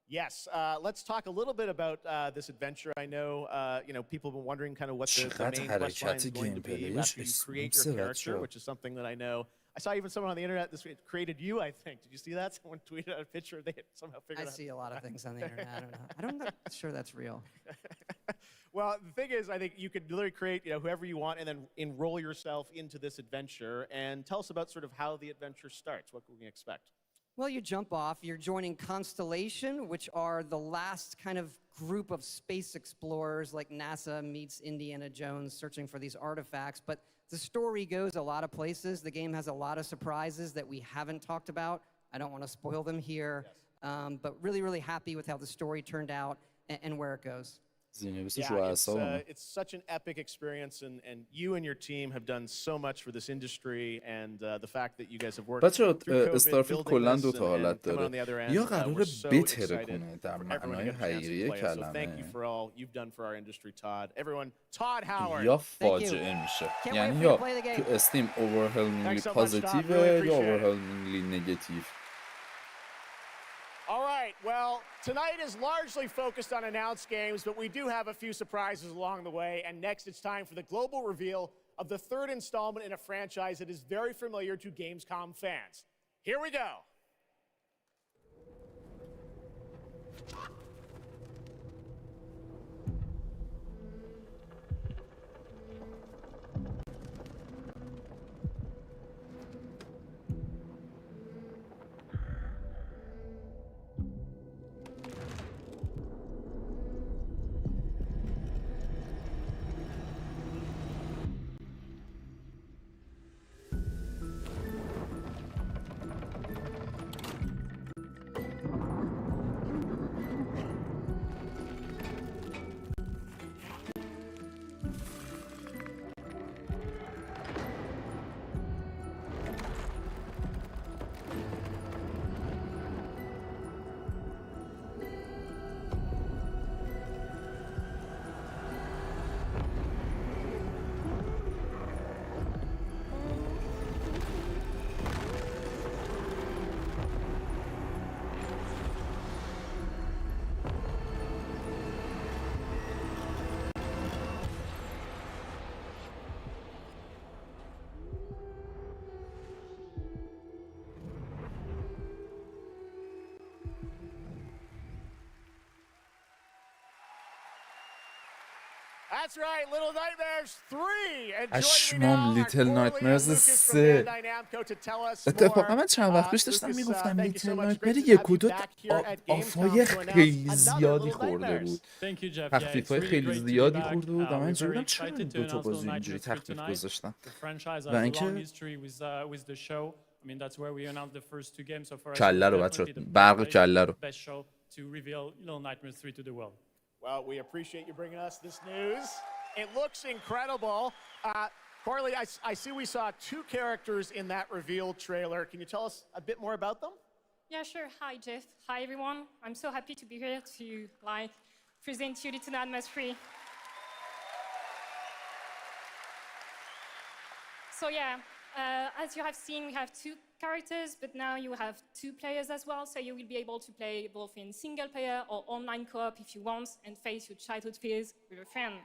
Yes, let's talk a little bit about this adventure. I know, you know, people have been wondering kind of what the main quest line is going to be after you create your character, which is something that I know. I saw even someone on the internet this week created you, I think. Did you see that? Someone tweeted out a picture. They somehow figured out. I see a lot of things on the internet. I don't know. I'm not sure that's real. Well, the thing is, I think you could literally create, you know, whoever you want and then enroll yourself into this adventure. And tell us about sort of how the adventure starts. What can we expect? Well, you jump off. You're joining Constellation, which are the last kind of group of space explorers like NASA meets Indiana Jones searching for these artifacts. But the story goes a lot of places. The game has a lot of surprises that we haven't talked about. I don't want to spoil them here. Yes. But really, really happy with how the story turned out and where it goes. Yeah, it's such an epic experience, and you and your team have done so much for this industry, and the fact that you guys have worked through COVID, building this and coming on the other end. We're so excited for everyone to get a chance to play it. So thank you for all you've done for our industry, Todd. Everyone, Todd Howard. یا فاجعه میشه. یعنی یا تو استیم overwhelmingly positive یا overwhelmingly negative. All right, well, tonight is largely focused on announced games, but we do have a few surprises along the way. And next, it's time for the global reveal of the third installment in a franchise that is very familiar to Gamescom fans. Here we go. That's right, Little Nightmares 3. اشمام لیتل نایتمرز 3. اتفاقا من چند وقت پیش داشتم میگفتم لیتل نایتمر 1 و 2 آفای خیلی زیادی خورده بود، تخفیف‌های خیلی زیادی خورده بود و من اینجوری بودم چرا این 2 تا بازی اینجوری تخفیف گذاشتن و اینکه کله رو بچه‌ها برق کله رو. Well, we appreciate you bringing us this news. It looks incredible. Carly, I see we saw 2 characters in that reveal trailer. Can you tell us a bit more about them? Yeah, sure. Hi, Jeff. Hi, everyone. I'm so happy to be here to present you Little Nightmares 3. So yeah, as you have seen, we have 2 characters, but now you have 2 players as well, so you will be able to play both in single player or online co-op if you want, and face your childhood fears with a friend.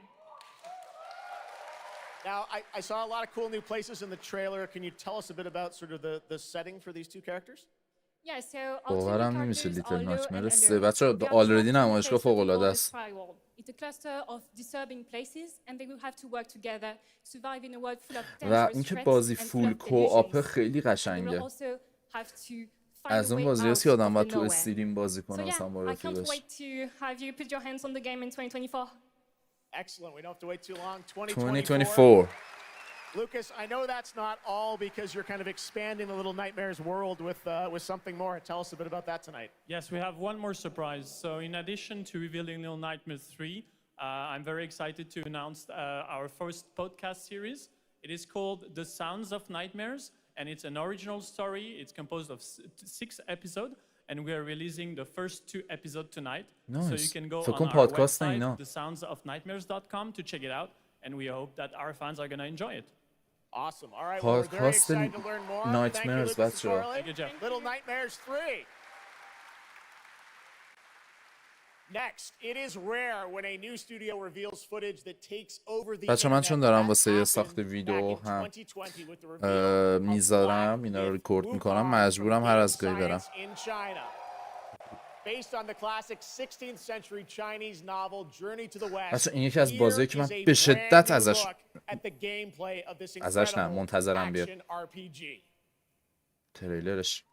Now, I saw a lot of cool new places in the trailer. Can you tell us a bit about sort of the setting for these 2 characters? Yeah, so باورم نمیشه لیتل نایتمر 3 بچه‌ها آلردی نمایشگاه فوق‌العاده است. It's a cluster of disturbing places and they will have to work together, survive in a world full of و dangerous اینکه threats بازی and full فول of کوآپ illusions. خیلی They will قشنگه. also have to find از a اون way بازی هست out که آدم of باید the تو nowhere. استریم بازی So کنه مثلا با yeah, I can't رفیقش. wait to have you put your hands on the game in 2024. Excellent. We don't have to wait too long. 2024. Lucas, I know that's not all because you're kind of expanding the Little Nightmares world with something more. Tell us a bit about that tonight. Yes, we have one more surprise. So in addition to revealing Little Nightmares 3, I'm very excited to announce our first podcast series. It is called The Sounds of Nightmares, and it's an original story. It's composed of 6 episodes, and we are releasing the first 2 episodes tonight. Nice. So you can go فکر on کنم our پادکست website, اینا. thesoundsofnightmares.com, to check it out, and we hope that our fans are going to enjoy it. Awesome. All right, well, we're very پادکست excited to learn more. نایتمرز Thank you, Lucas and بچه‌ها. Carly. Thank you, Jeff. Little Nightmares 3. Next, it is rare when a new studio reveals footage that takes over the بچه من چون internet. دارم That واسه happened ساخت ویدیو back in هم 2020 with the reveal of میذارم Black اینا رو Myth ریکورد Wukong میکنم from مجبورم هر از گاهی برم. Science in China. Based on the classic 16th century Chinese novel Journey to the West. بچه این یکی از بازیایی که من here is a به شدت brand new ازش look at the gameplay of this ازش نه incredible منتظرم بیاد action RPG. تریلرش.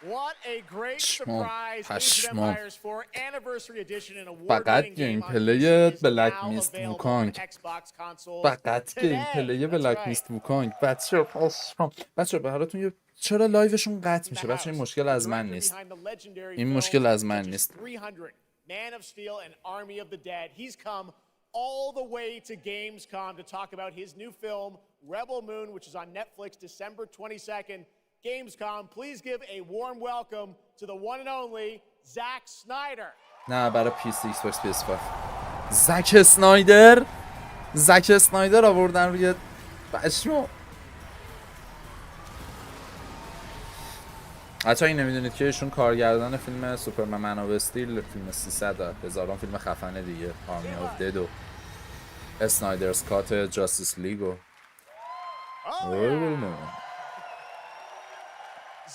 What a great surprise! Age of پشمام. Empires 4 Anniversary Edition and فقط award-winning گیم game on پلی PC is بلک now میست available on ووکانگ. Xbox consoles فقط گیم today. پلی That's بلک right. میست ووکانگ. بچه پشمام. بچه به حالتون یه چرا لایوشون قطع میشه؟ بچه این مشکل از من نیست. این مشکل از من نیست. 300, Man of Steel and Army of the Dead. He's come all the way to Gamescom to talk about his new film, Rebel Moon, which is on Netflix December 22nd. Gamescom, please give a warm welcome to the one and only Zack Snyder. نه برای پی سی ایکس باکس PS5. زک اسنایدر. زک اسنایدر آوردن روی پشمام. حتی این نمیدونید که ایشون کارگردان فیلم سوپرمن من آف استیل، فیلم 300 هزاران فیلم خفنه دیگه، آرمی آف دد و اسنایدرز کات جاستیس لیگ و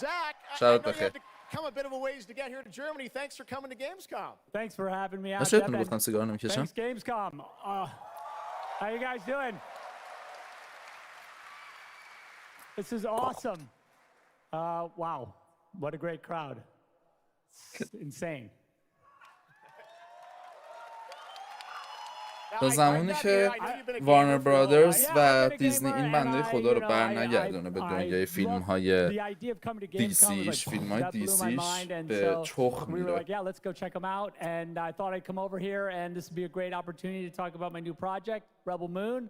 Zach, I Shout out know you to had to come a bit of a ways to get here to Germany. Thanks for coming to Gamescom. Thanks for having me out. باشه اتون گفتم سیگار نمیکشم. Thanks Gamescom. How you guys doing? This is awesome. Wow, what a great crowd. It's insane. تا زمانی که وارنر برادرز و دیزنی این بنده خدا رو بر نگردونه به دنیای فیلم های دیسیش، فیلم های دیسیش به چخ میره. Yeah, let's go check them out. And I thought I'd come over here and this would be a great opportunity to talk about my new project, Rebel Moon.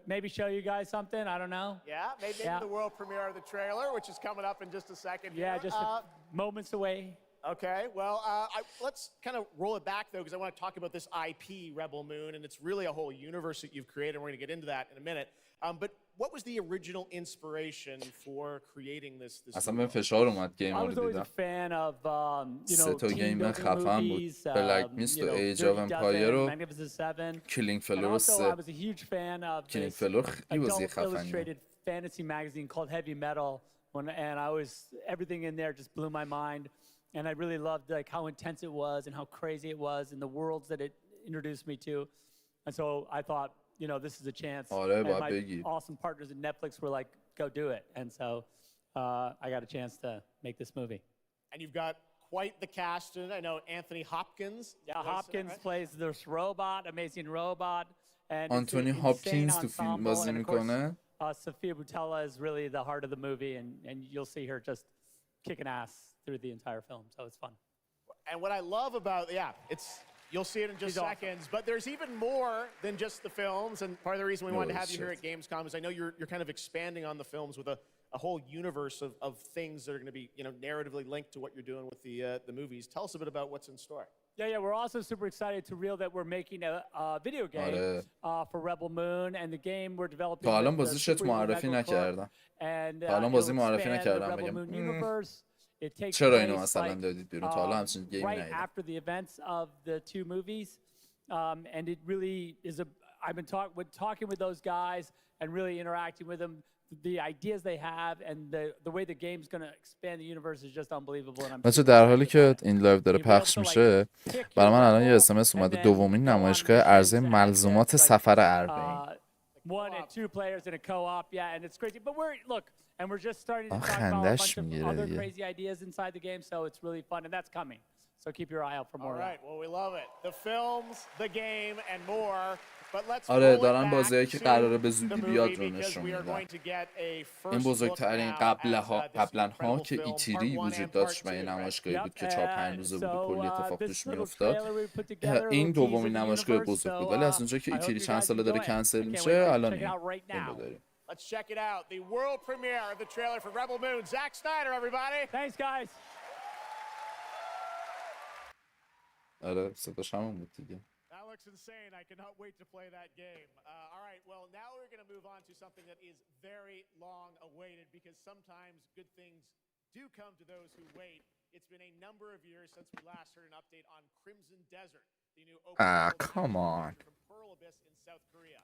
Maybe show you guys something. I don't know. Yeah, maybe the world premiere of the trailer, which is coming up in just a second. Yeah, just moments away. Okay, well, let's kind of roll it back, though, because I want to talk about this IP, Rebel Moon, and it's really a whole universe that you've created, and we're going to get into that in a minute. But what was the original inspiration for creating this اصلا به فشار اومد گیم رو دیدم. سه تا گیم خفن بود. بلک میست و ایج آف امپایر و کلینگ فلور 3. کلینگ فلور خیلی بازی خفنیه. fantasy magazine called Heavy Metal, and everything in there just blew my mind. And I really loved like how intense it was and how crazy it was and the worlds that it introduced me to. And so I thought, you know, this is a chance. And my awesome partners at Netflix were like, go do it. And so I got a chance to make this movie. And you've got quite the cast in it. I know Anthony Hopkins. Yeah, Hopkins plays this robot, amazing robot. And Anthony Hopkins تو فیلم بازی میکنه. Sophia Boutella is really the heart of the movie, and you'll see her just kicking ass through the entire film, so it's fun. And what I love about, you'll see it in just seconds, but there's even more than just the films, and part of the reason we wanted to have you here at Gamescom is I know you're kind of expanding on the films with a whole universe of things that are going to be, you know, narratively linked to what you're doing with the movies. Tell us a bit about what's in store. Yeah, we're also super excited to reveal that we're making a video game for Rebel Moon, and the game we're developing. تا الان بازیش معرفی نکردم. تا الان بازی معرفی نکردم بگم. چرا اینو مثلا دادید بیرون؟ تا حالا همچین گیمی ندیدم. Right after the events of the two movies, and it really is I've been talking with those guys and really interacting with them. The ideas they have and the way the game's going to expand the universe is just unbelievable. بچه در حالی که این لایو داره پخش میشه برای من الان یه SMS اومده دومین نمایشگاه عرضه ملزومات سفر اربعین. One and two players in a co-op, yeah, and it's crazy. But and we're just starting to talk about a bunch of other crazy ideas inside the game, so it's really fun, and that's coming. So keep your eye out for more. All right, well, we love it. The films, the game, and more. آره دارن بازیایی که قراره به زودی بیاد رو نشون میدن. این بزرگترین قبلا ها که ایتیری وجود داشت و یه نمایشگاهی بود که 4-5 روزه بود و کلی اتفاق توش میافتاد. این دومین نمایشگاه بزرگ بود، ولی از اونجا که ایتیری چند ساله داره کنسل میشه الان این رو داریم. Let's check it out. The world premiere of the trailer for Rebel Moon. Zack Snyder, everybody. Thanks, guys. آره صداش همون بود دیگه. That looks insane. I cannot wait to play that game. All right, well, now we're going to move on to something that is very long awaited because sometimes good things do come to those who wait. It's been a number of years since we last heard an update on Crimson Desert, the new open world come on. from Pearl Abyss in South Korea.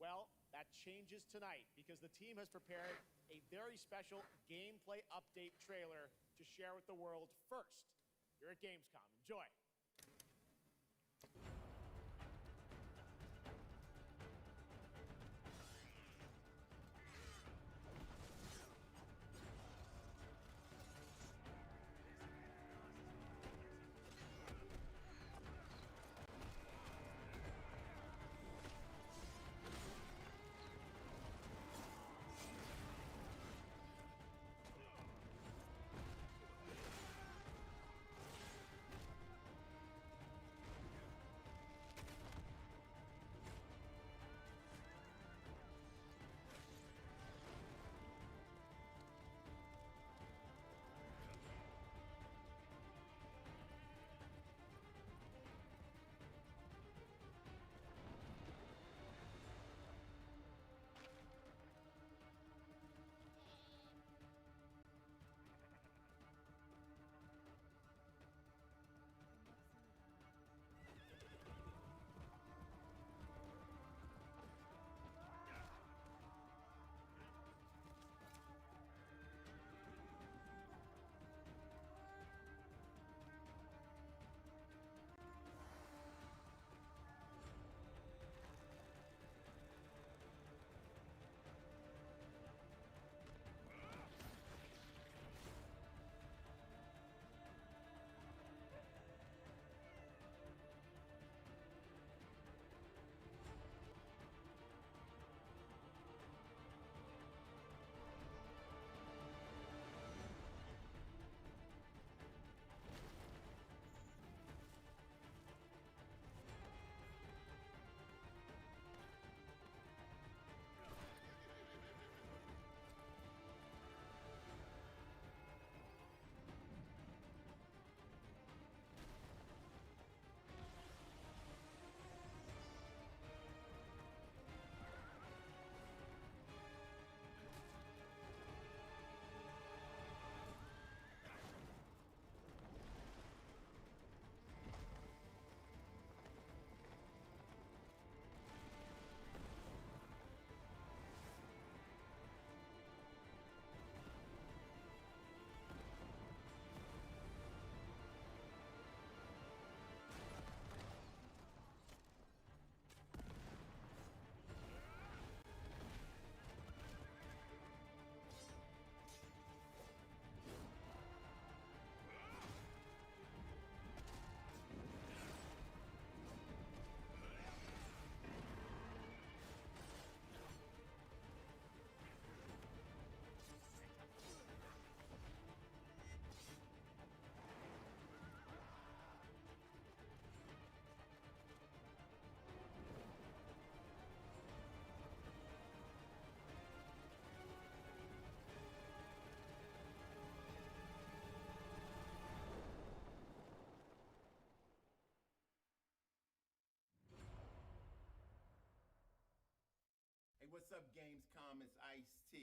Well, that changes tonight because the team has prepared a very special gameplay update trailer to share with the world first. You're at Gamescom. Enjoy.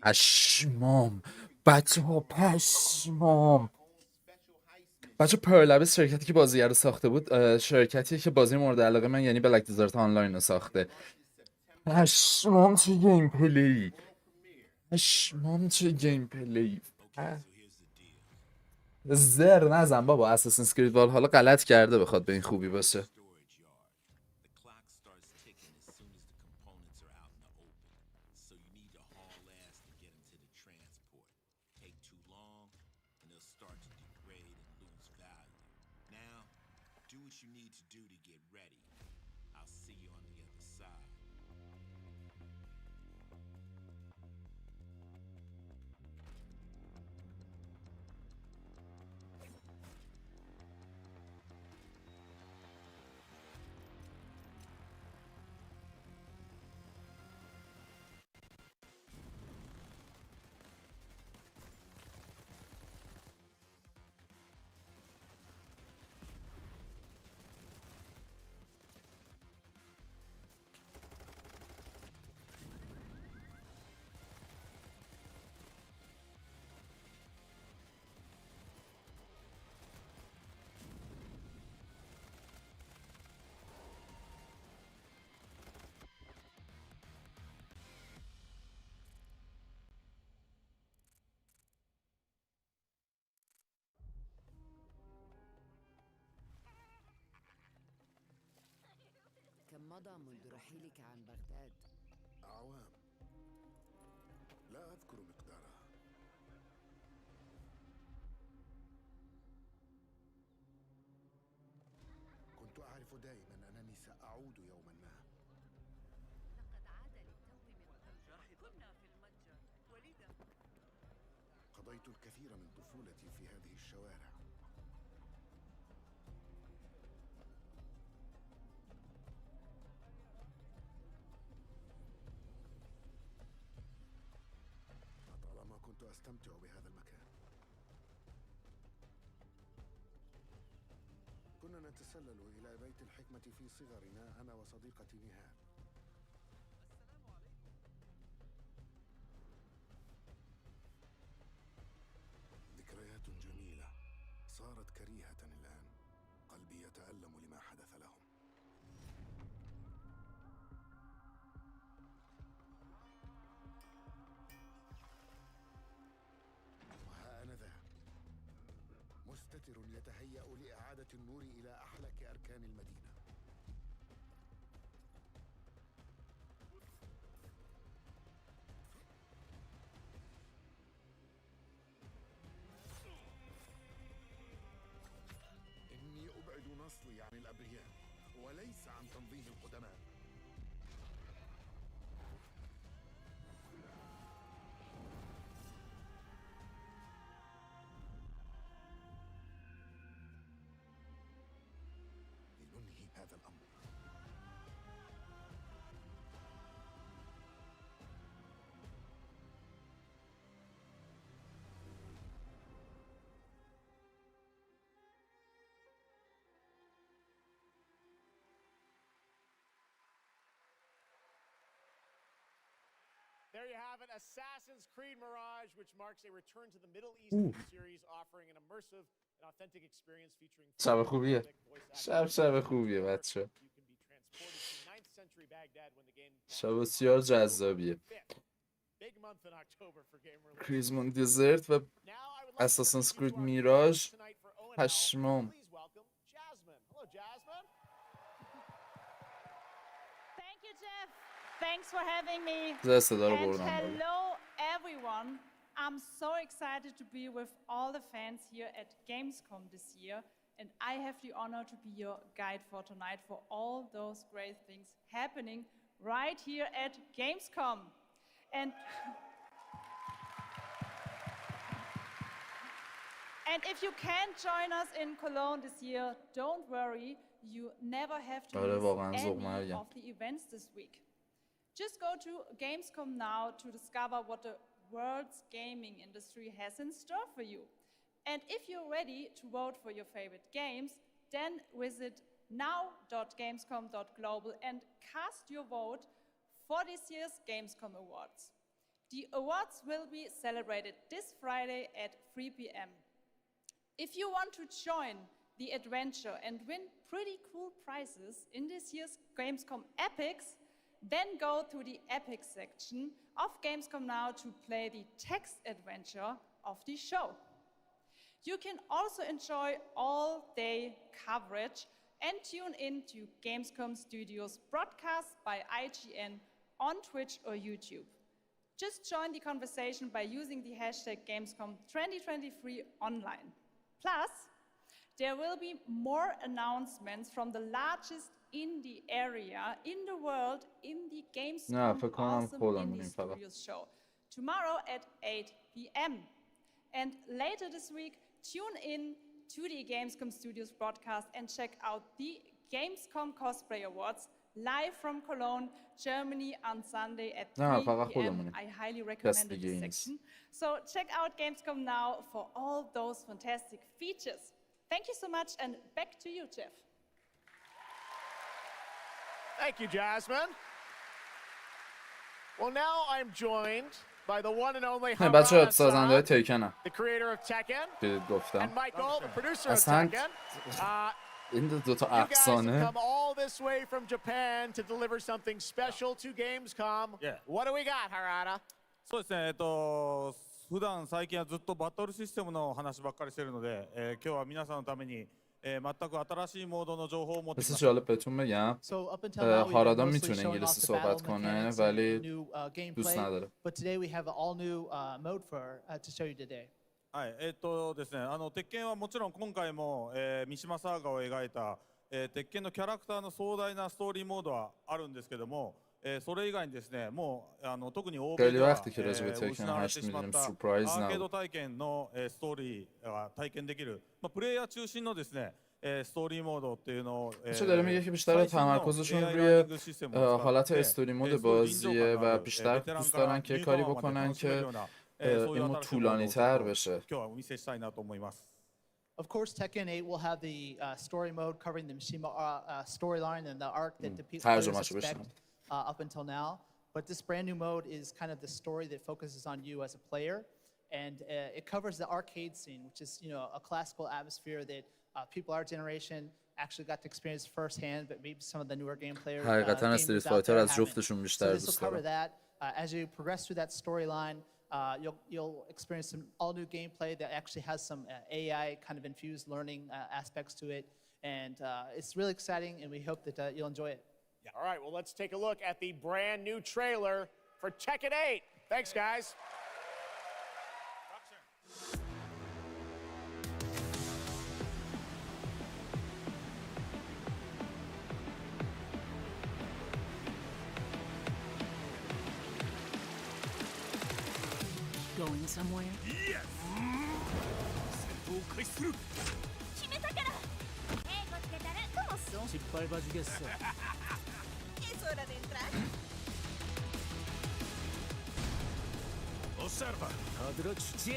پشمام بچه ها، پشمام. بچه پرلبس شرکتی که بازی رو ساخته بود، شرکتیه که بازی مورد علاقه من یعنی بلک دیزرت آنلاین رو ساخته. پشمام چه گیم پلی، پشمام چه گیم پلی. زر نزن بابا، اساسین اسکرید والهالا غلط کرده بخواد به این خوبی باشه. كم مضى منذ رحيلك عن بغداد؟ أعوام لا أذكر مقدارها. كنت أعرف دائما أنني سأعود يوما ما. لقد عاد للتو من كنا في المتجر وليدا. قضيت الكثير من طفولتي في هذه الشوارع. لطالما كنت أستمتع بهذا المكان. كنا نتسلل إلى بيت الحكمة في صغرنا أنا وصديقتي نهاد. ذكريات جميلة صارت كريهة الآن. قلبي يتألم لما حدث لهم. وها أنا ذا مستتر يتهيأ لإعادة النور إلى أحلك أركان المدينة. إني أبعد نصلي عن الأبرياء وليس عن تنظيم القدماء. لننهي هذا الأمر. There you have it, Assassin's Creed Mirage, which marks a return to the Middle East series, offering an immersive and authentic experience featuring شب خوبیه، شب خوبیه بچه. You can be transported to 9th century Baghdad when the game شب بسیار جذابیه. Big month in October for game release. کریزمون دیزرت و Now I would like to اساسنز introduce you کرید to our میراژ. panelists tonight for O&L. پشمام. Please welcome Jasmine. Hello, Jasmine. Thank you, Jeff. Thanks for having me. زر صدا رو And بردم بالا. hello, everyone. I'm so excited to be with all the fans here at Gamescom this year. And I have the honor to be your guide for tonight for all those great things happening right here at Gamescom. And if you can't join us in Cologne this year, don't worry. You never have to آره واقعا miss ذوق any مرگم. of the events this week. Just go to Gamescom now to discover what the world's gaming industry has in store for you. And if you're ready to vote for your favorite games, then visit now.gamescom.global and cast your vote for this year's Gamescom Awards. The awards will be celebrated this Friday at 3 p.m. If you want to join the adventure and win pretty cool prizes in this year's Gamescom Epics, then go to the Epics section of Gamescom Now to play the text adventure of the show. You can also enjoy all-day coverage and tune in to Gamescom Studios broadcasts by IGN on Twitch or YouTube. Just join the conversation by using the hashtag Gamescom 2023 online. Plus, there will be more announcements from the largest indie area in the world in the Gamescom Awesome Indie Studios show tomorrow at 8 p.m. And later this week, tune in to the Gamescom Studios broadcast and check out the Gamescom Cosplay Awards live from Cologne, Germany on Sunday at 3 p.m. I highly recommend this section. So check out Gamescom Now for all those fantastic features. Thank you so much, and back to you, Jeff. Thank you, Jasmine. Well, now I'm joined by the one and only بچه‌ها سازنده تیکنم. the creator of Tekken, گفتم. and Michael, the producer of اصلا Tekken. این دو تا You guys have افسانه. come all this way from Japan to deliver something special to Gamescom. Yeah. What do we got, Harada? そうですね、普段最近はずっとバトルシステムの話ばっかりしてるので、今日は皆さんのために、全く新しいモードの情報を持ってきました。مثل جالب بهتون بگم هارادا میتونه انگلیسی صحبت کنه ولی دوست نداره. But today we have an all new mode to show you today. はい、ですね、鉄拳はもちろん今回も、三島サーガを描いた、鉄拳のキャラクターの壮大なストーリーモードはあるんですけども、それ以外にですね、もう特に欧米では失われてしまったアーケード体験のストーリーが体験できる、プレイヤー中心のですね、ストーリーモードっていうのをداره میگه که بیشتر تمرکزشون روی حالت استوری مود بازیه و بیشتر دوست دارن که کاری بکنن که این مود طولانی تر بشه. Of course, Tekken 8 will have the story mode covering the Mishima storyline and the arc that the players expect up until now. But this brand new mode is kind of the story that focuses on you as a player, and it covers the arcade scene, which is a classical atmosphere that people our generation actually got to experience firsthand, but maybe some of the newer game players. حقیقتاً استریت فایتر از جفتشون بیشتر دوست دارم. So this will cover that. As you progress through that storyline, you'll experience some all-new gameplay that actually has some AI kind of infused learning aspects to it, and it's really exciting, and we hope that you'll enjoy it. Yeah. All right, well, let's take a look at the brand new trailer for Tekken 8. Thanks, guys. Going somewhere? Yes! 決めたから英語つけたらcomo son? 失敗バジゲッソ Es hora de entrar. Observa! 카드로 주지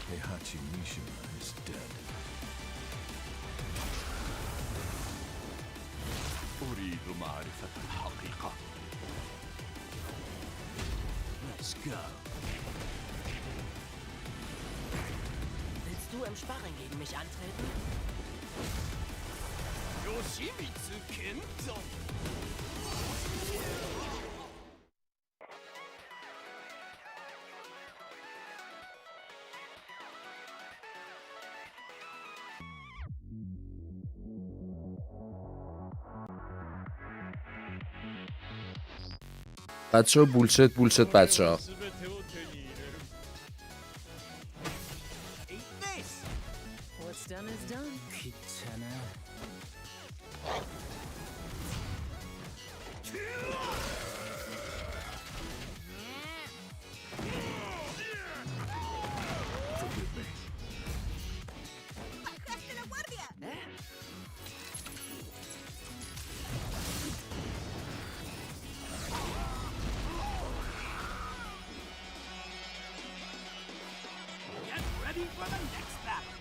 Heihachi Mishima is dead. أريد معرفة الحقيقة. Let's go. Willst du im Sparring gegen mich antreten? Yoshimitsu Kento! بچه‌ها بولشت بچه‌ها. What's done is done. 귀찮아 Forgive me. ¡Bajaste la guardia! Get ready for the next battle.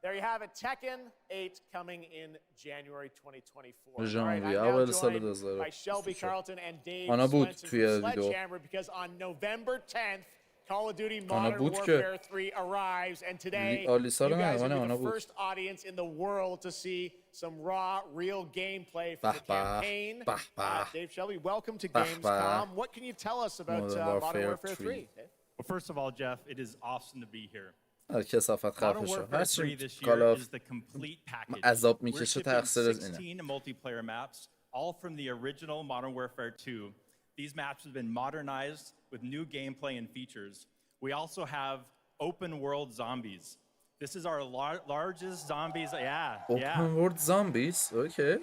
There you have it, Tekken 8 coming in January 2024. All right, I'm ژانویه now اول سال joined by Shelby 2024. Carlton and Dave آنا بود Swenson توی from ویدیو. Sledgehammer because on November 10th, Call of Duty آنا Modern بود که Warfare 3 arrives, and today آلیسا you رو guys نه will be آنا the بود. first audience in the world to see some raw, real gameplay from the campaign. Dave, Shelby, welcome to Gamescom. What can you tell us about Modern Warfare 3? Well, first of all, Jeff, it is awesome to be here. کثافت Modern خفه شو. Warfare 3 هرچی this کال year آف is the complete package. عذاب We're میکشه shipping تقصیر از اینه. 16 multiplayer maps, all from the original Modern Warfare 2. These maps have been modernized with new gameplay and features. We also have open world zombies. This is our largest zombies. Open world zombies? Okay.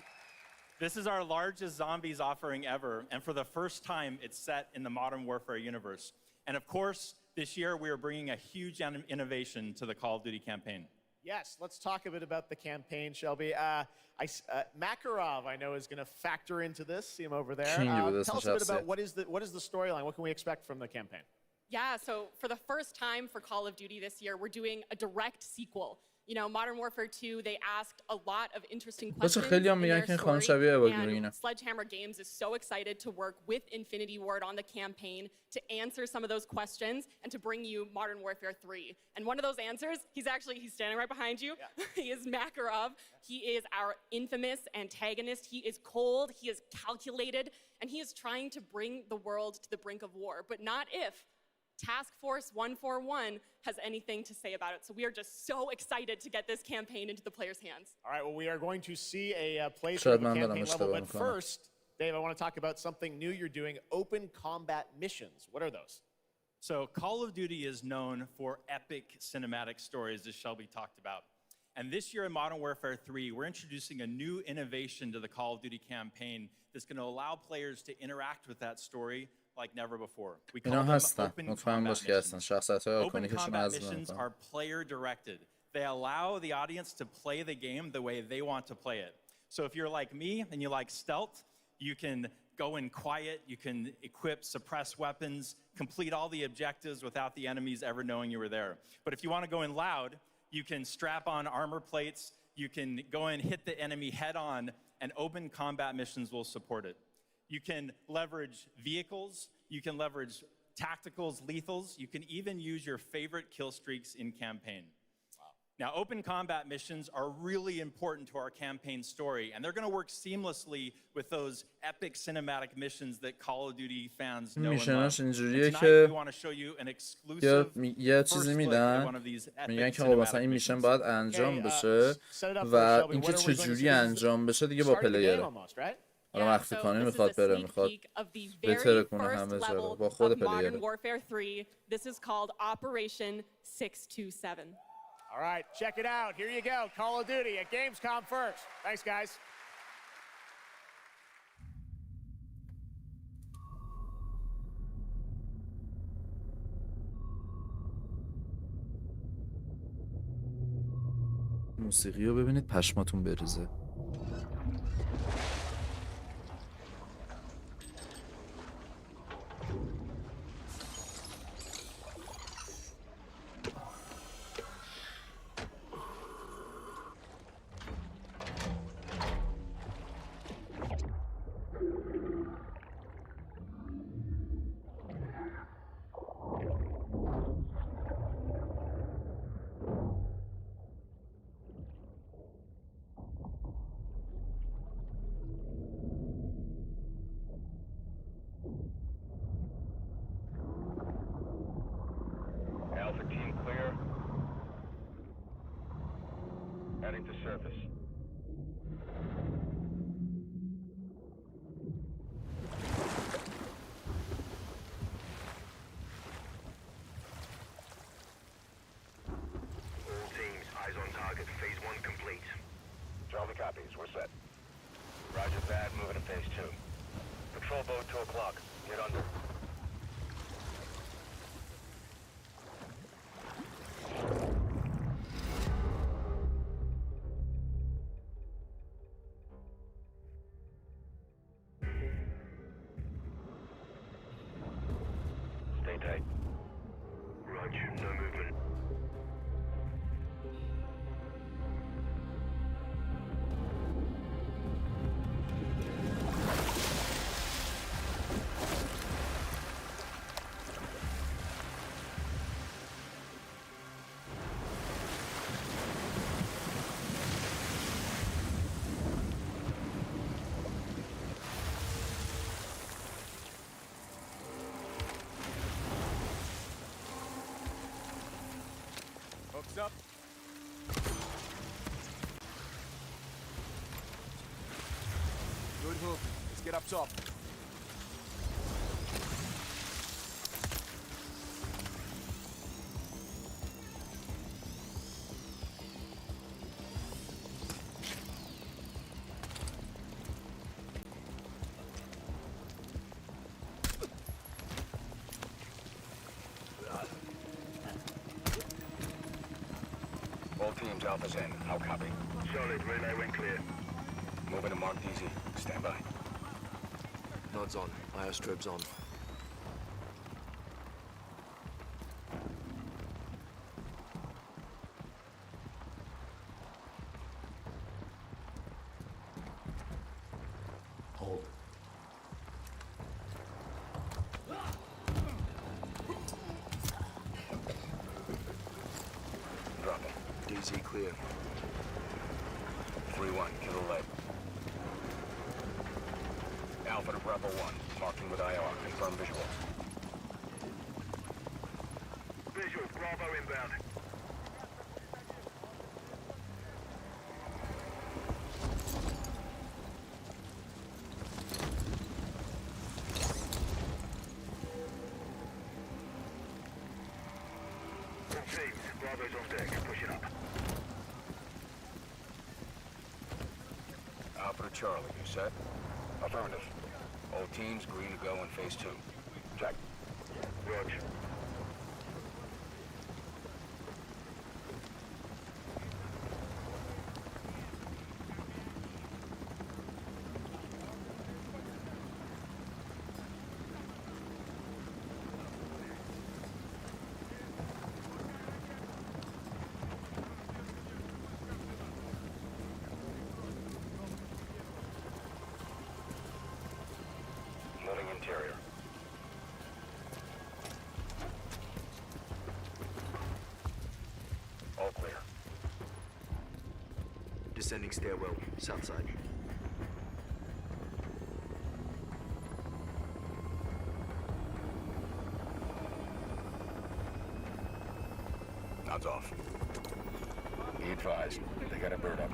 This is our largest zombies offering ever, and for the first time, it's set in the Modern Warfare universe. And of course, this year we are bringing a huge innovation to the Call of Duty campaign. Yes, let's talk a bit about the campaign, Shelby. Makarov, I know, is going to factor into this. See him over there. Tell us a bit about what is the storyline. What can we expect from the campaign? Yeah, so for the first time for Call of Duty this year, we're doing a direct sequel. You know, Modern Warfare 2, they asked a lot of interesting questions in their story, and Sledgehammer Games is so excited to work with Infinity Ward on the campaign to answer some of those questions and to bring you Modern Warfare 3. And one of those answers, he's standing right behind you. Yeah. He is Makarov. He is our infamous antagonist. He is cold, he is calculated, and he is trying to bring the world to the brink of war, but not if Task Force 141 has anything to say about it. So we are just so excited to get this campaign into the players' hands. All right, well, we are going to see a playthrough of the campaign level, but first, Dave, I want to talk about something new you're doing, open combat missions. What are those? So Call of Duty is known for epic cinematic stories, as Shelby talked about. And this year in Modern Warfare 3, we're introducing a new innovation to the Call of Duty campaign that's going to allow players to interact with that story like never before. We call them open combat missions. Open combat missions are player directed. They allow the audience to play the game the way they want to play it. So if you're like me and you like stealth, you can go in quiet, you can equip, suppress weapons, complete all the objectives without the enemies ever knowing you were there. But if you want to go in loud, you can strap on armor plates, you can go in, hit the enemy head on, and open combat missions will support it. You can leverage vehicles, you can leverage tacticals, lethals, you can even use your favorite kill streaks in campaign. Now, open combat missions are really important to our campaign story, and they're going to work seamlessly with those epic cinematic missions that Call of Duty fans know and love. Tonight, we want to show you an exclusive first look at one of these epic cinematic میشن باید انجام بشه و اینکه چجوری انجام بشه دیگه با پلیره. حالا مخفی کنی میخواد بره میخواد بهتره کنه همه جا رو با خود پلیره. Modern Warfare 3. This is called Operation 627. All right, check it out. Here you go. Call of Duty at Gamescom first. Thanks, guys. موسیقی رو ببینید پشماتون بریزه. Alpha team clear. Heading to surface. All teams, eyes on target. Phase 1 complete. Charlie copies. We're set. Roger that. Moving to phase 2. Patrol boat 2 o'clock. Get under. Stay tight. Roger, no movement. Ropes up. Good hook. Let's get up top. All teams, Alpha's in. How copy? Solid. Relay when clear. Moving to Mark DZ. Stand by. Nods on. IO strobes on. Hold. Dropping. DZ clear. 3-1. Kilo light. Alpha to Bravo 1. Marking with IR. Confirm visual. Visual. Bravo inbound. All teams. Bravo's on deck. Pushing up. Alpha to Charlie. You set? Affirmative. All teams green to go in phase 2. Check. Roger. Moving interior. All clear. Descending stairwell. South side. Nods off. Be advised. They got a bird up.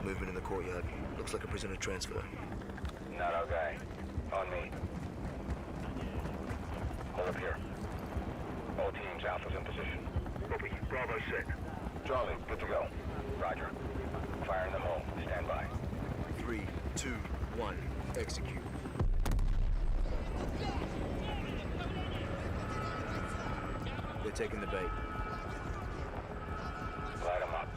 Movement in the courtyard. Looks like a prisoner transfer. Not our guy. On me. Hold up here. All teams, Alpha's in position. Copy. Bravo set. Charlie, good to go. Roger. Fire in the hole. Stand by. 3, 2, 1. Execute. They're taking the bait. Light them up.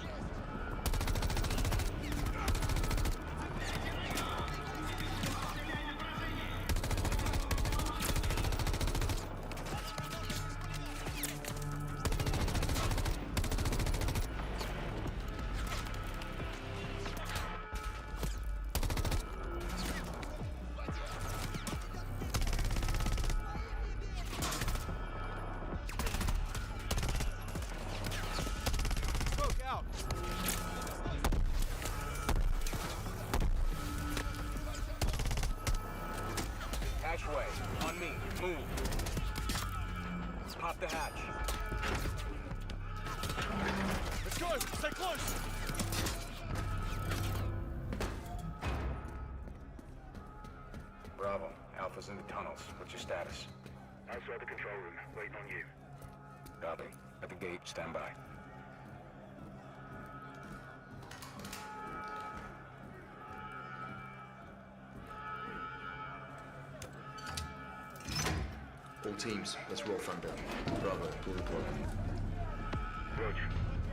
Hatchway. On me. Move. Pop the hatch. Let's go. Stay close. Bravo. Alpha's in the tunnels. What's your status? Outside the control room. Waiting on you. Copy. At the gate. Stand by. All teams, let's roll thunder. Bravo, pull the plug. Roger.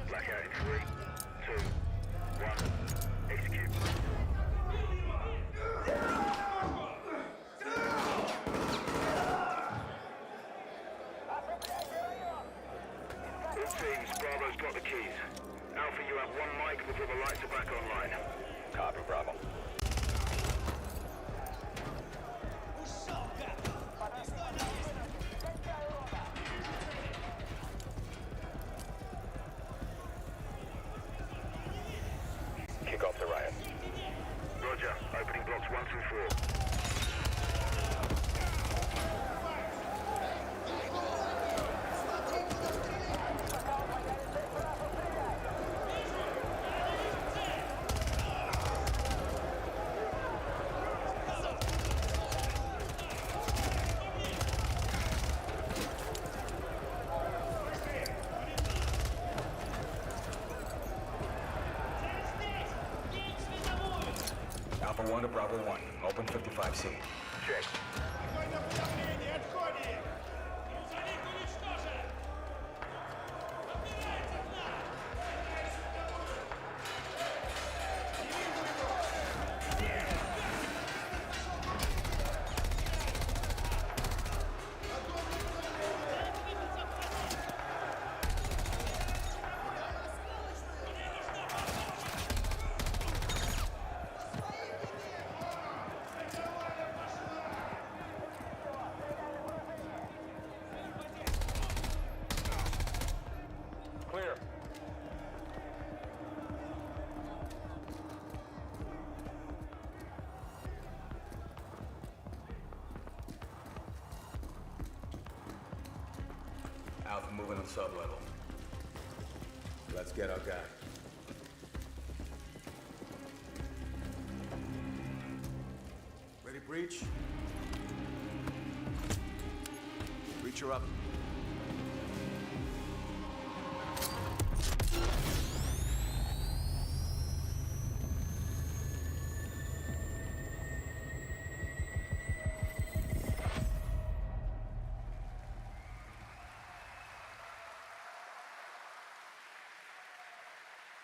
Blackout in 3, 2, 1. Execute. All teams, Bravo's got the keys. Alpha, you have 1 mic before the lights are back online. Copy, Bravo. Kick off the riot. Roger. Opening blocks 1 through 4. Alpha 1 to Bravo 1. Open 55C. Check. Clear. Alpha moving on sub-level. Let's get our guy. Ready, breach? Breacher up.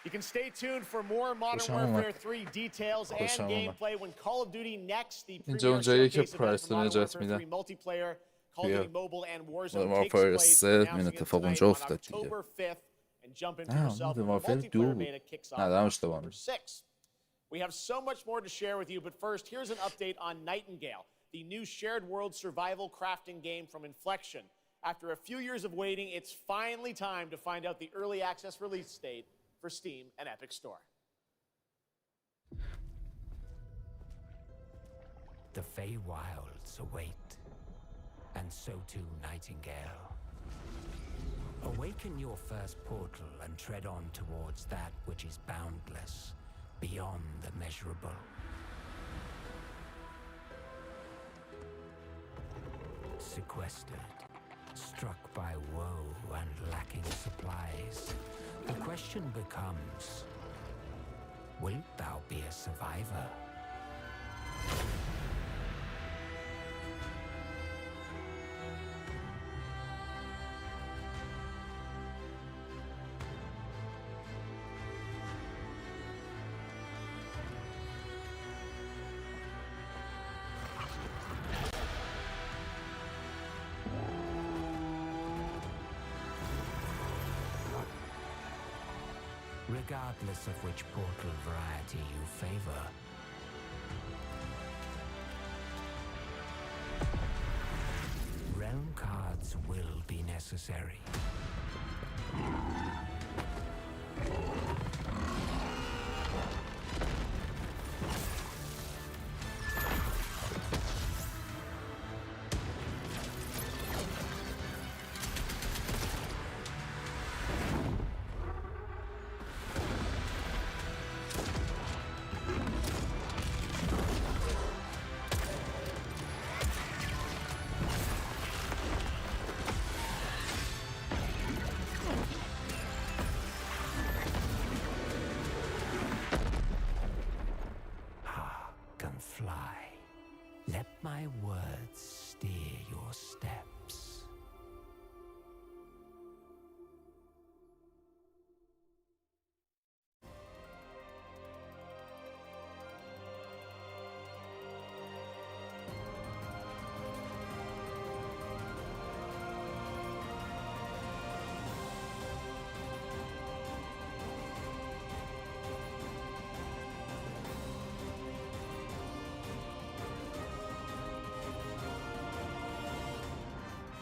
You can stay tuned for more Modern Warfare 3 details and gameplay when Call of Duty Next, the premier showcase event for Modern Warfare 3 multiplayer, Call of Duty Mobile and Warzone takes place, announcing it tonight on October 5th, and jump in for yourself when the multiplayer beta kicks off on October 6th. We have so much more to share with you, but first, here's an update on Nightingale, the new shared world survival crafting game from Inflection. After a few years of waiting, it's finally time to find out the early access release date for Steam and Epic Store. The Feywilds await, and so too Nightingale. Awaken your first portal and tread on towards that which is boundless, beyond the measurable. Sequestered, struck by woe and lacking supplies, the question becomes, wilt thou be a survivor? Regardless of which portal variety you favor, realm cards will be necessary. Let my words steer your steps.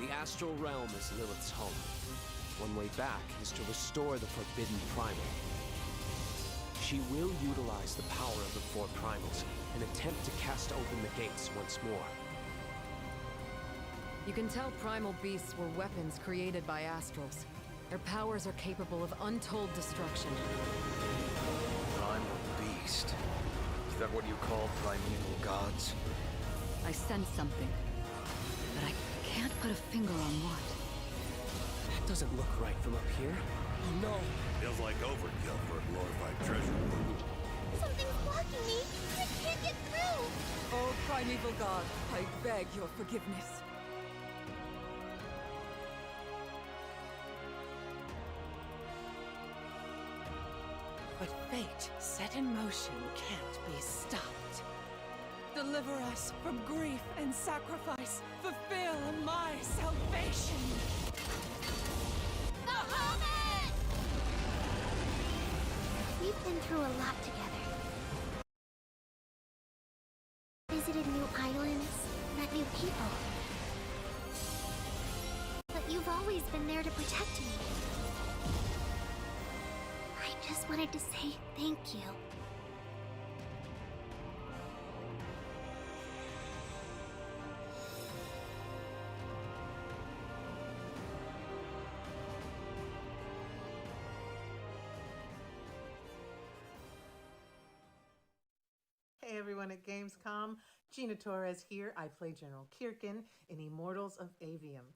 The astral realm is Lilith's home. One way back is to restore the forbidden primal. She will utilize the power of the four primals and attempt to cast open the gates once more. You can tell primal beasts were weapons created by astrals. Their powers are capable of untold destruction. Primal beast. Is that what you call primeval gods? I sense something, but I can't put a finger on what. That doesn't look right from up here. Oh no! Feels like overkill for a glorified treasure. Something's blocking me. I can't get through. Oh, primeval god, I beg your forgiveness. But fate set in motion can't be stopped. Deliver us from grief and sacrifice. Fulfill my salvation. The Hobbit! We've been through a lot together. Visited new islands, met new people. But you've always been there to protect me. I just wanted to say thank you. Hey everyone at Gamescom, Gina Torres here. I play General Kirkin in Immortals of Avium.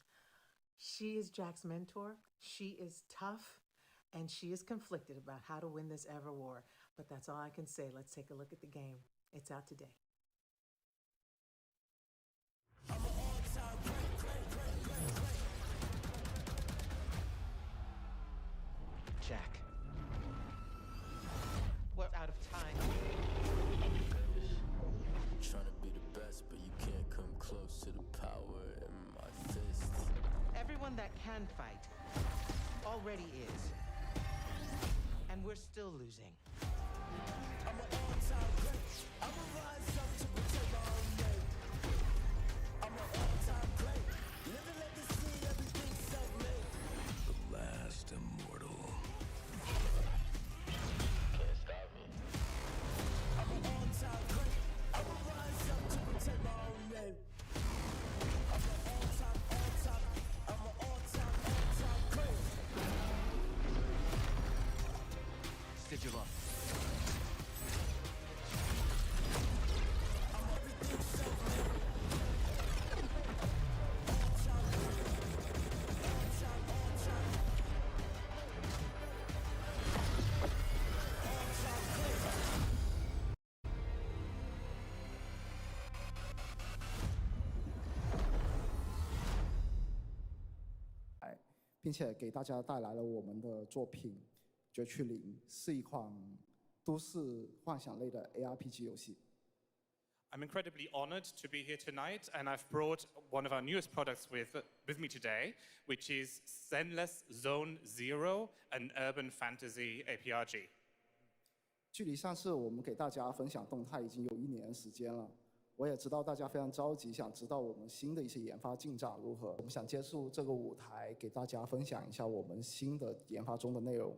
She is Jack's mentor, she is tough, and she is conflicted about how to win this ever war. But that's all I can say. Let's take a look at the game. It's out today. Jack. We're out of time. Trying to be the best, but you can't come close to the power in my fist. Everyone that can fight already is. And we're still losing. I'm an all-time great. I'ma rise up to protect my own name. I'm an all-time great. Living legacy, everything self-made. The last immortal. Can't stop me. I'm an all-time great. I'ma rise up to protect my own name. I'm an all-time great. Stitch him up. Nightwalker 并且给大家带来了我们的作品《绝区0》，是一款都市幻想类的 ARPG 游戏。 I'm incredibly honored to be here tonight, and I've brought one of our newest products with me today, which is Zenless Zone Zero, an urban fantasy APRG. 距离上次我们给大家分享动态已经有1年时间了，我也知道大家非常着急，想知道我们新的一些研发进展如何。我们想借助这个舞台，给大家分享一下我们新的研发中的内容。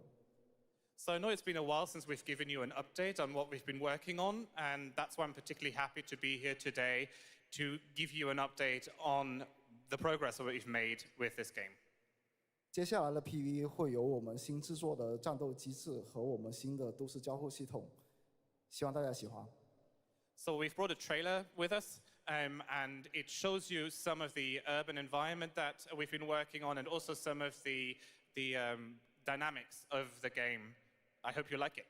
So I know it's been a while since we've given you an update on what we've been working on, and that's why I'm particularly happy to be here today to give you an update on the progress that we've made with this game. 接下来的 PV 会有我们新制作的战斗机制和我们新的都市交互系统，希望大家喜欢。 So we've brought a trailer with us, and it shows you some of the urban environment that we've been working on, and also some of the dynamics of the game. I hope you like it.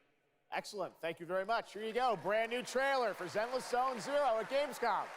Excellent. Thank you very much. Here you go. Brand new trailer for Zenless Zone Zero at Gamescom.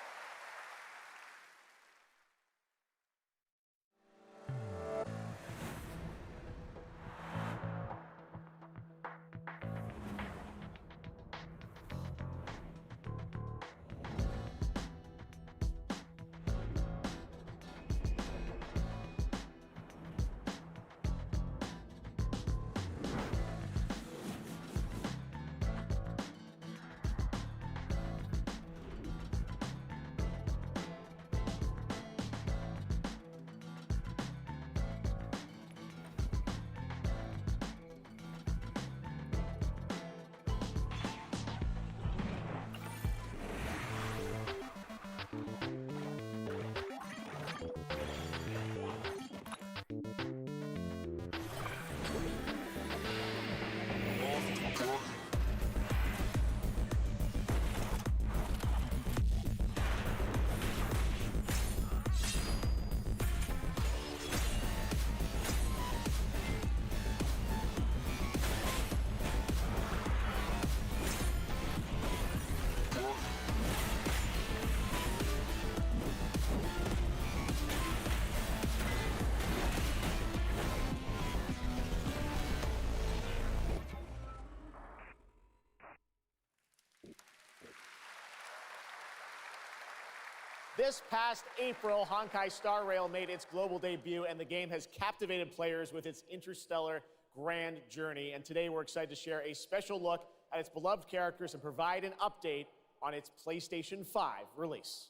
This past April, Honkai Star Rail made its global debut, and the game has captivated players with its interstellar grand journey. And today we're excited to share a special look at its beloved characters and provide an update on its PlayStation 5 release.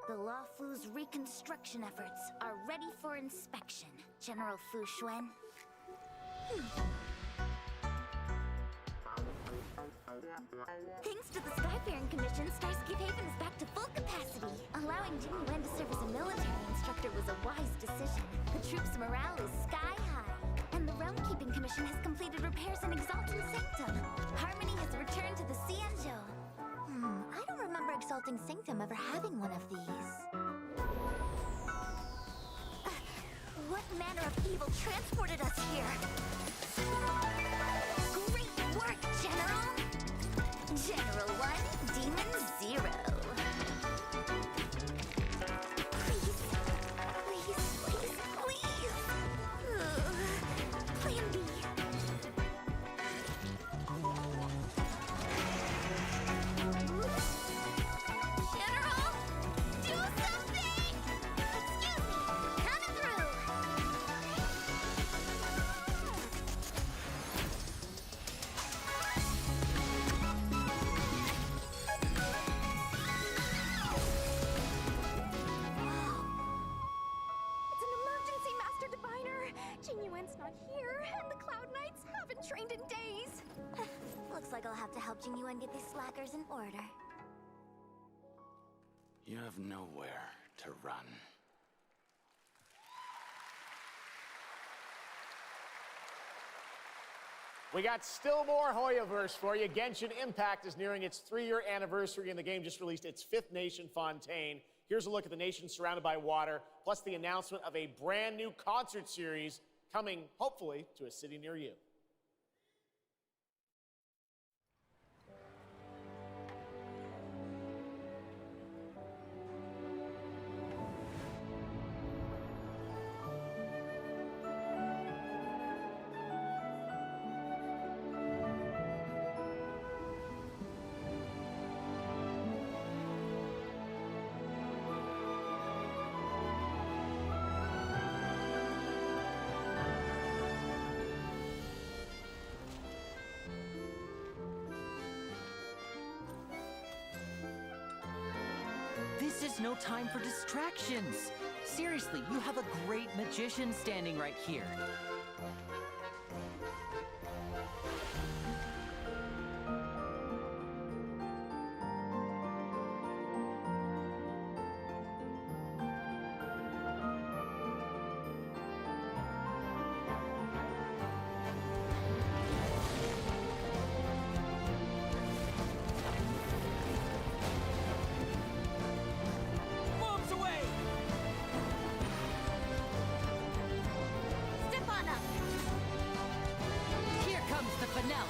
The Luofu's reconstruction efforts are ready for inspection, General Fu Xuan. Thanks to the Skyfaring Commission, Starscape Haven is back to full capacity. Allowing Jing Wen to serve as a military instructor was a wise decision. The troops' morale is sky high. And the Realm-Keeping Commission has completed repairs in Exalting Sanctum. Harmony has returned to the Xianzhou. I don't remember Exalting Sanctum ever having one of these. What manner of evil transported us here? Great work, General! General 1, Demon 0. Please, please, please, please! Plan B. General, do something! Excuse me, coming through! It's an emergency, Master Diviner! Jing Yuan's not here, and the Cloud Knights haven't trained in days. Looks like I'll have to help Jing Yuan get these slackers in order. You have nowhere to run. We got still more Hoyoverse for you. Genshin Impact is nearing its 3-year anniversary, and the game just released its 5th nation, Fontaine. Here's a look at the nation surrounded by water, plus the announcement of a brand new concert series coming, hopefully, to a city near you. This is no time for distractions. Seriously, you have a great magician standing right here. Moves away! Step on up! Here comes the finale.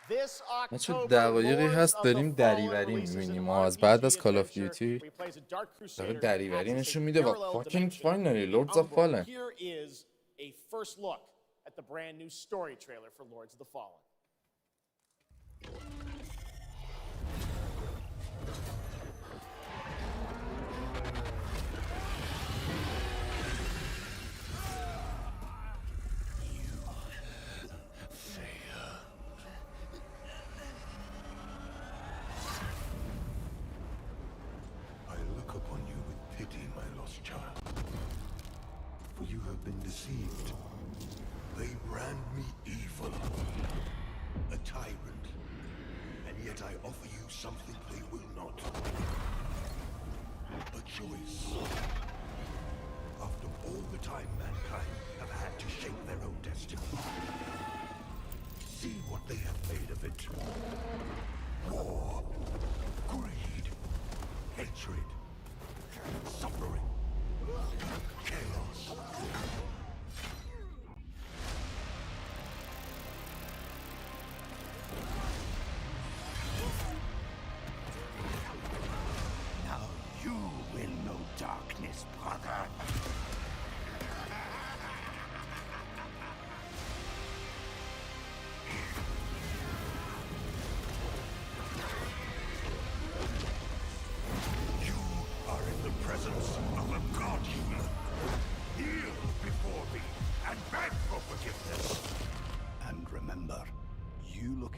This ما چه October, دقایقی Lords هست of the داریم Fallen دریوری releases an می‌بینیم ما از بعد از RPG کال آف adventure دیوتی where he plays a Dark Crusader داره that دریوری accesses a نشون میده و parallel fucking dimension finally in Lords of Umbra. Fallen. Here is a first look at the brand new story trailer for Lords of the Fallen. I look upon you with pity, my lost child. For you have been deceived. They brand me evil, a tyrant, and yet I offer you something they will not. A choice. After all the time mankind have had to shape their own destiny. See what they have made of it. War, greed, hatred, suffering, chaos.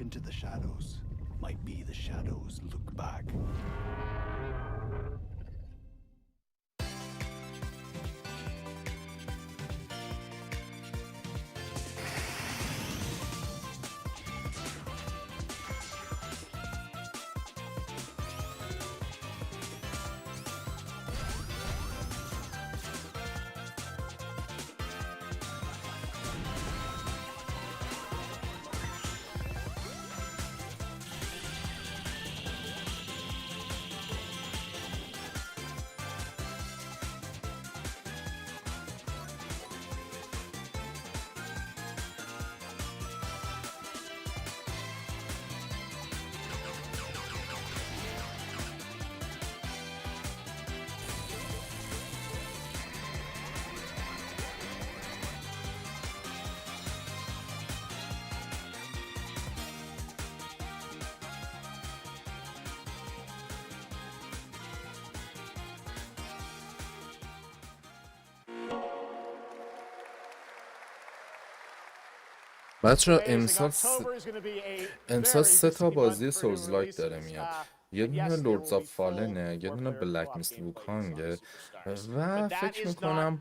into the shadows might be the shadows look back. بچه امسال 3 تا بازی سولز لایک داره میاد. یه دونه لوردز آف فالنه، یه دونه بلک میست ووکانگه و فکر میکنم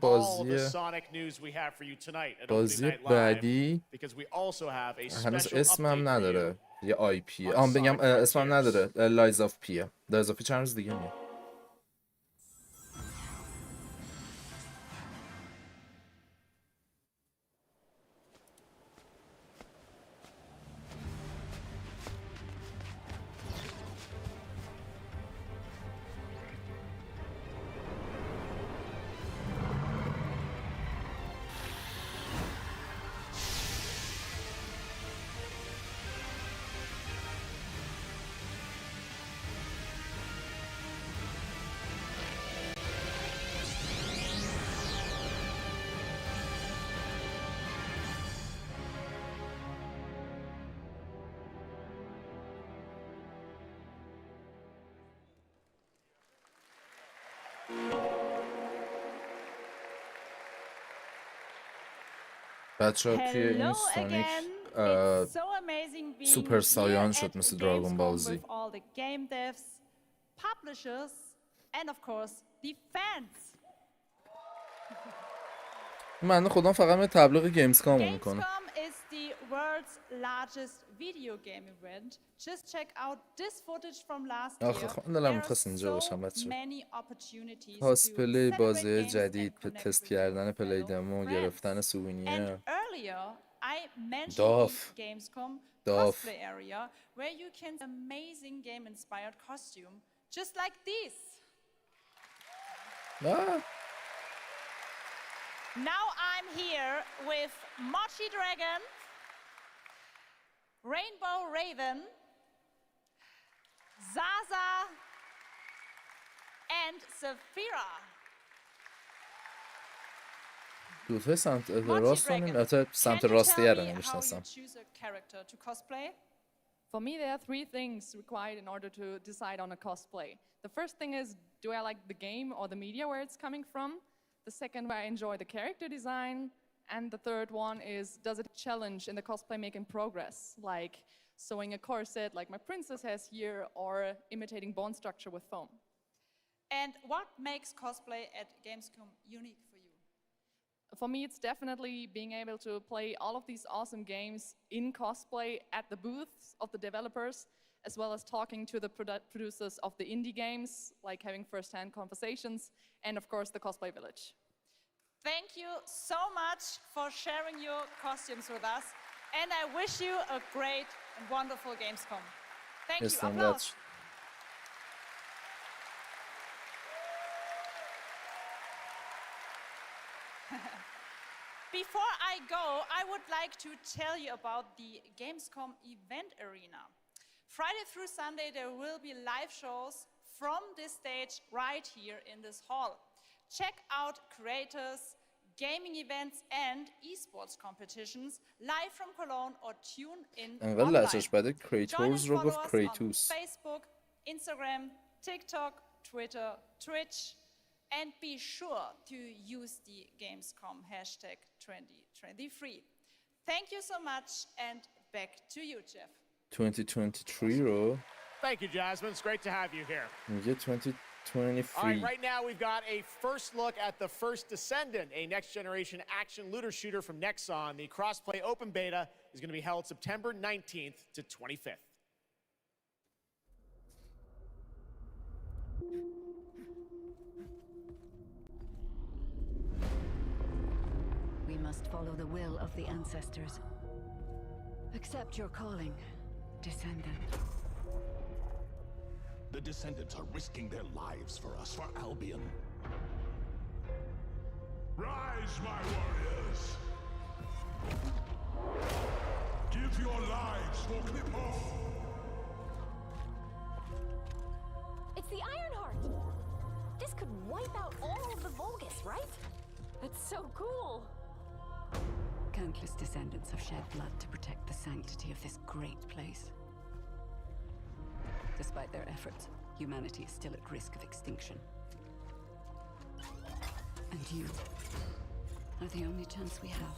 بازی بعدی هنوز اسمم نداره، یه آی پیه بگم اسمم نداره، لایز آف پیه. لایز آف پی چند روز دیگه میاد. بچه ها توی این سونیک سوپر سایان شد مثل دراگون بازی. من خودم فقط تبلیغ گیمز کامو میکنم. آخه خب دلم میخواست اینجا باشم بچه. کاسپلی، بازی جدید، تست کردن پلی دمو، گرفتن سوینیر. داف Now I'm here with Mochi Dragon, Rainbow Raven, Zaza, and Saphira. دوست سمت راست سمت راستیه رو نمیشناسم. For me, there are 3 things required in order to decide on a cosplay. The first thing is, do I like the game or the media where it's coming from? The second, I enjoy the character design. And the third one is, does it challenge in the cosplay making progress? Like sewing a corset like my princess has here, or imitating bone structure with foam. And what makes cosplay at Gamescom unique for you? For me, it's definitely being able to play all of these awesome games in cosplay at the booths of the developers, as well as talking to the producers of the indie games, like having first-hand conversations, and of course the cosplay village. Thank you so much for sharing your costumes with us, and I wish you a great and wonderful Gamescom. Thank you. Applause. Before I go, I would like to tell you about the Gamescom event arena. Friday through Sunday, there will be live shows from this stage right here in this hall. Check out creators, gaming events, and esports competitions live from Cologne or tune in online. Join us, follow us on Facebook, Instagram, TikTok, Twitter, Twitch, and be sure to use the Gamescom #2023. Thank you so much, and back to you, Jeff. 2023 رو Thank you, Jasmine. It's great to have you here. میگه 2023. All right, right now we've got a first look at the First Descendant, a next-generation action looter shooter from Nexon. The cross-play open beta is going to be held September 19th to 25th. We must follow the will of the ancestors. Accept your calling, Descendant. The Descendants are risking their lives for us, for Albion. Rise, my warriors! Give your lives for Clipoff! It's the Ironheart! This could wipe out all of the Vulgus, right? That's so cool! Countless descendants have shed blood to protect the sanctity of this great place. Despite their efforts, humanity is still at risk of extinction. And you are the only chance we have.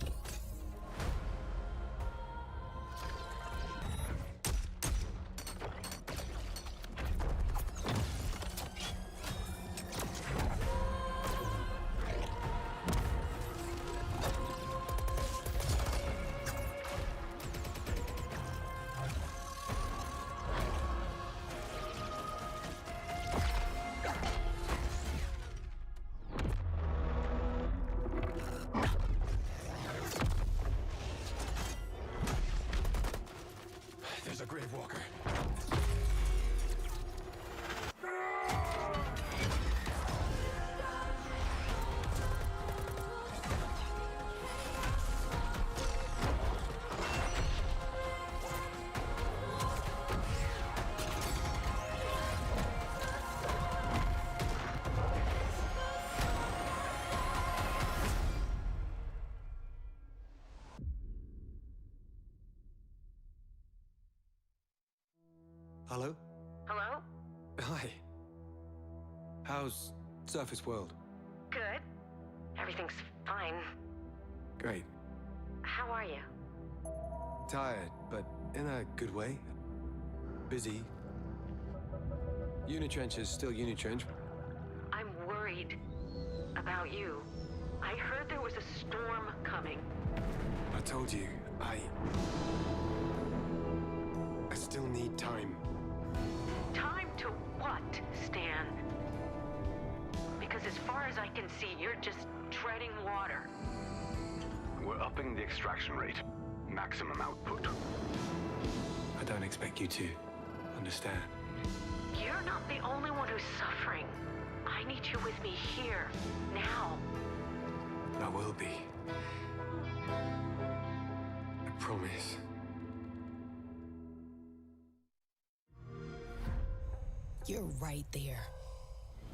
There's a Grave Walker. Hello? Hello? Hi. How's Surface World? Good. Everything's fine. Great. How are you? Tired, but in a good way. Busy. Unitrench is still Unitrench. I'm worried about you. I heard there was a storm coming. I told you, I still need time. Time to what, Stan? Because as far as I can see, you're just treading water. We're upping the extraction rate. Maximum output. I don't expect you to understand. You're not the only one who's suffering. I need you with me here, now. I will be. I promise. You're right there,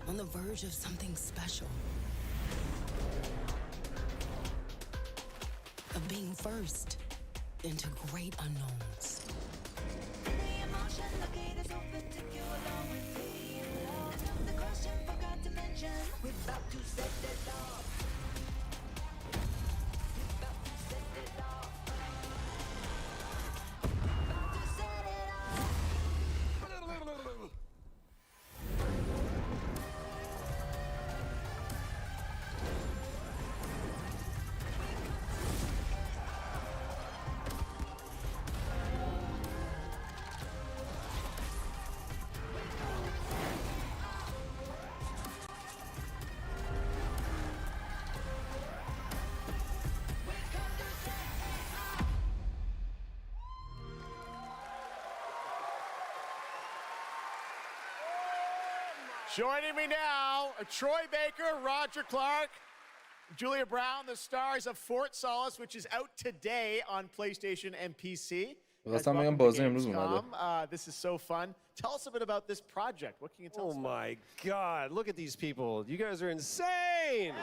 on the verge of something special. Of being first into great unknowns. Joining me now, Troy Baker, Roger Clark, Julia Brown, the stars of Fort Solace, which is out today on PlayStation and PC. می‌خواستم بگم بازی امروز اومده. This is so fun. Tell us a bit about this project. What can you tell us? Oh my God! Look at these people. You guys are insane.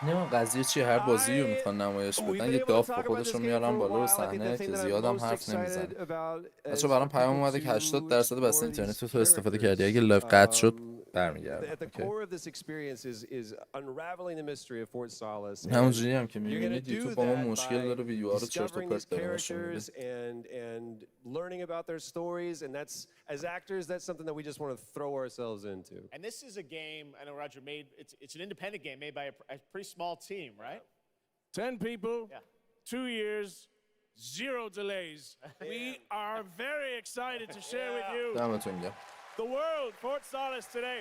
نه قضیه چیه؟ هر بازی رو میخوان نمایش بدن یه داف با خودشون میارن بالا رو صحنه که زیادم حرف نمیزنن. بچه‌ها برام پیام اومده که 80% بسته اینترنت رو تو استفاده کردی. اگه لایو قطع شد برمیگردم. At the core of this experience is unraveling the mystery of Fort Solace. همونجوری هم که می‌بینید یوتیوب با ما مشکل داره ویدیوها رو چرت و پرت داره نشون میده. and learning about their stories, and that's, as actors, that's something that we just want to throw ourselves into. And this is a game, I know Roger made, it's an independent game made by a pretty small team, right? 10 people, 2 years, 0 delays. We are very excited to share with you دمتون گرم. the world, Fort Solace today.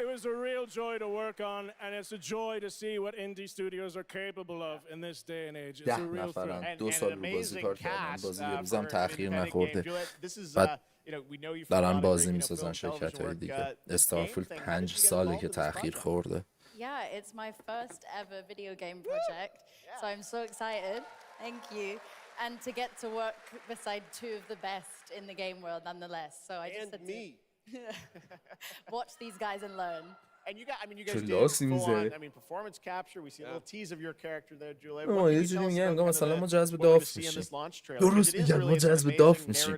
It was a real joy to work on, and it's a joy to see what indie studios are capable of in this day and age. It's a real thrill. 2 سال رو بازی کار کردن، بازی یه روزم تأخیر نخورده. بعد دارن بازی میسازن شرکت‌های دیگه. استارفیلد 5 ساله که تأخیر خورده. Yeah, it's my first ever video game project, so I'm so excited. Thank you. And to get to work beside 2 of the best in the game world nonetheless. So I just had to watch these guys and learn. And you guys did full on, performance capture. We see a little tease of your character there, Julia. یه جوری میگن انگار مثلا ما جذب داف میشیم. درست میگن ما جذب داف میشیم.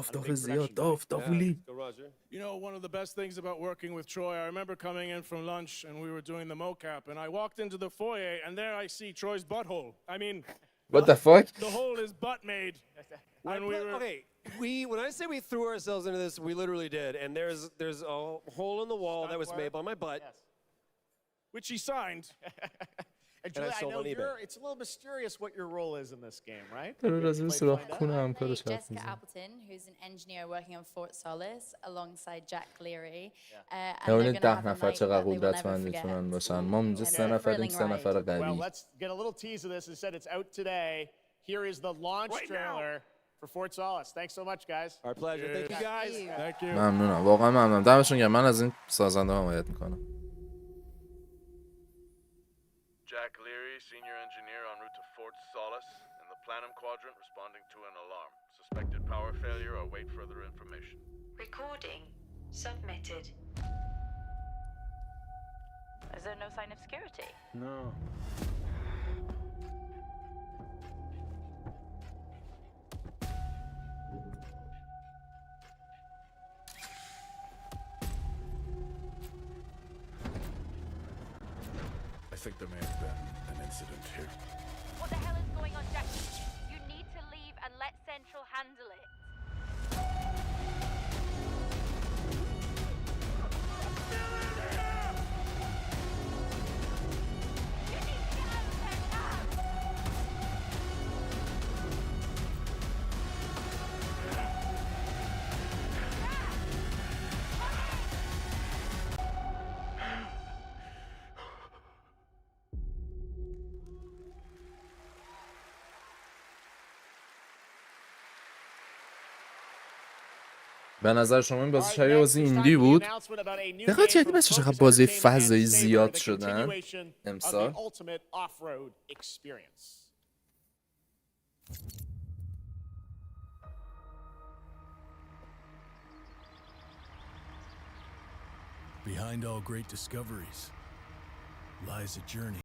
داف زیاد دافولی. You know, one of the best things about working with Troy, I remember coming in from lunch and we were doing the mocap, and I walked into the foyer and there I see Troy's butthole. I mean, what the fuck? The hole is butt made. And When I say we threw ourselves into this, we literally did. And there's a hole in the wall that was made by my butt, which he signed. And Julia, I know it's a little mysterious what your role is in this game, right? Jessica Appleton, who's an engineer working on Fort Solace alongside Jack Leary. ببینید 10 نفر چقدر قدرتمند میتونن باشن. ما اینجا 3 نفریم، 3 نفر قوی. Well, let's get a little tease of this. It said it's out today. Here is the launch trailer for Fort Solace. Thanks so much, guys. Our pleasure. Thank you, guys. Thank you. ممنونم. واقعا ممنونم. دمتون گرم. من از این سازنده حمایت میکنم. Jack Leary, senior engineer en route to Fort Solace, in the Planum Quadrant, responding to an alarm. Suspected power failure. Await further information. Recording submitted. Is there no sign of security? No. I think there may have been an incident here. What the hell is going on, Jack? You need to leave and let Central handle it. به نظر شما این بازی شبیه بازی ایندی بود؟ دقیقا کردی بچه چقدر بازی فضایی زیاد شدن امسال؟ Behind all great discoveries lies a journey.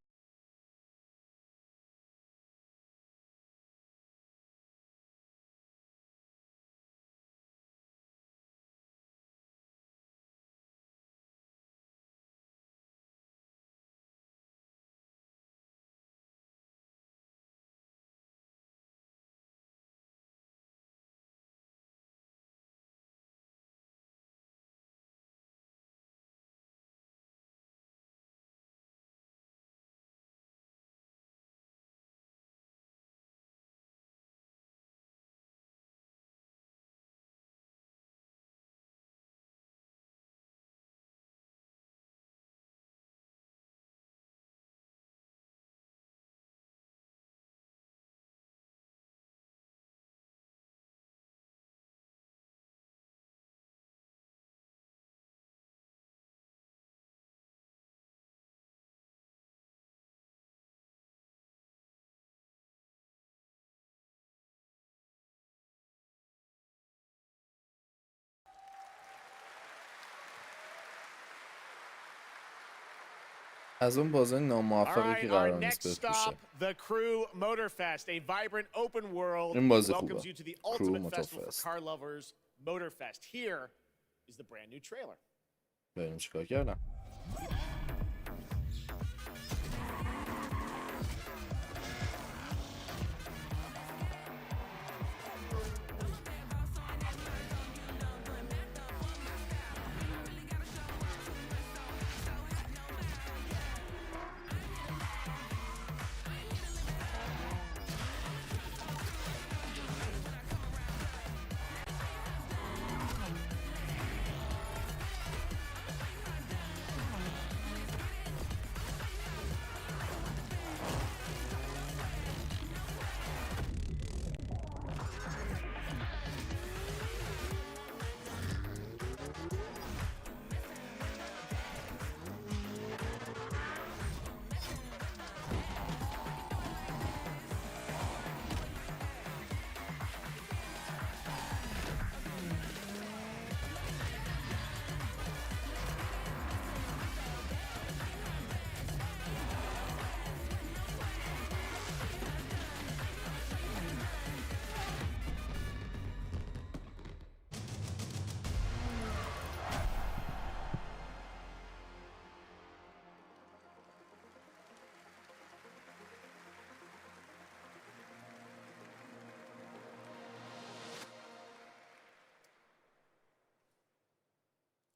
از اون بازی ناموفقی که قرار our نیست next بپوشه. stop, the Crew Motorfest, a vibrant open world این بازی welcomes خوبه. you to the Crew ultimate festival Motorfest. for car lovers, Motorfest. Here is the brand new trailer. بریم چیکار کردم.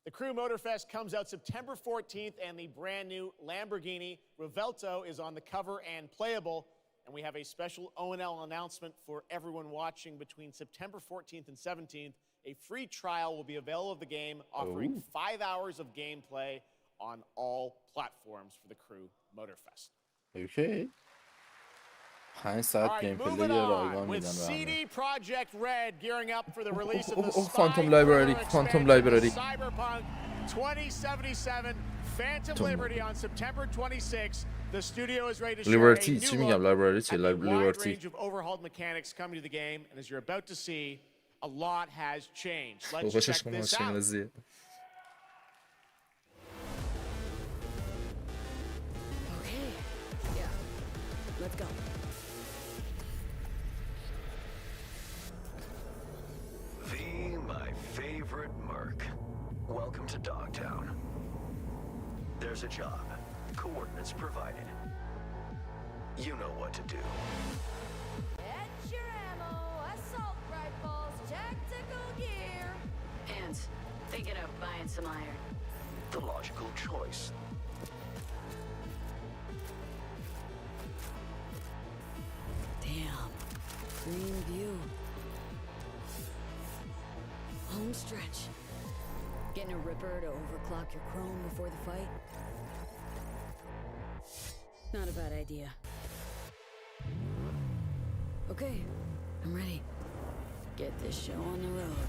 The Crew Motorfest comes out September 14th, and the brand new Lamborghini Revuelto is on the cover and playable. And we have a special O&L announcement for everyone watching between September 14th and 17th. A free trial will be available of the game, offering 5 hours of gameplay on all platforms for the Crew Motorfest. Okay. 5 ساعت گیم پلی رایگان میدن به همه. CD Projekt Red gearing up for the release of the Phantom Library, Phantom Library. Cyberpunk 2077 Phantom Liberty on September 26th. The studio is ready to show Liberty, a چی new میگم look library چی at a wide Liberty. range of overhauled mechanics coming to the game, and as you're about to see, a lot has changed. Let's پوشش check کنم this چه out. انگلیزیه. Okay. Yeah. Let's go. My favorite merc. Welcome to Dogtown. There's a job. Coordinates provided. You know what to do. Get your ammo, assault rifles, tactical gear. Hands, thinking of buying some iron. The logical choice. Damn. Green view. Home stretch. Getting a ripper to overclock your chrome before the fight? Not a bad idea. Okay, I'm ready. Get this show on the road.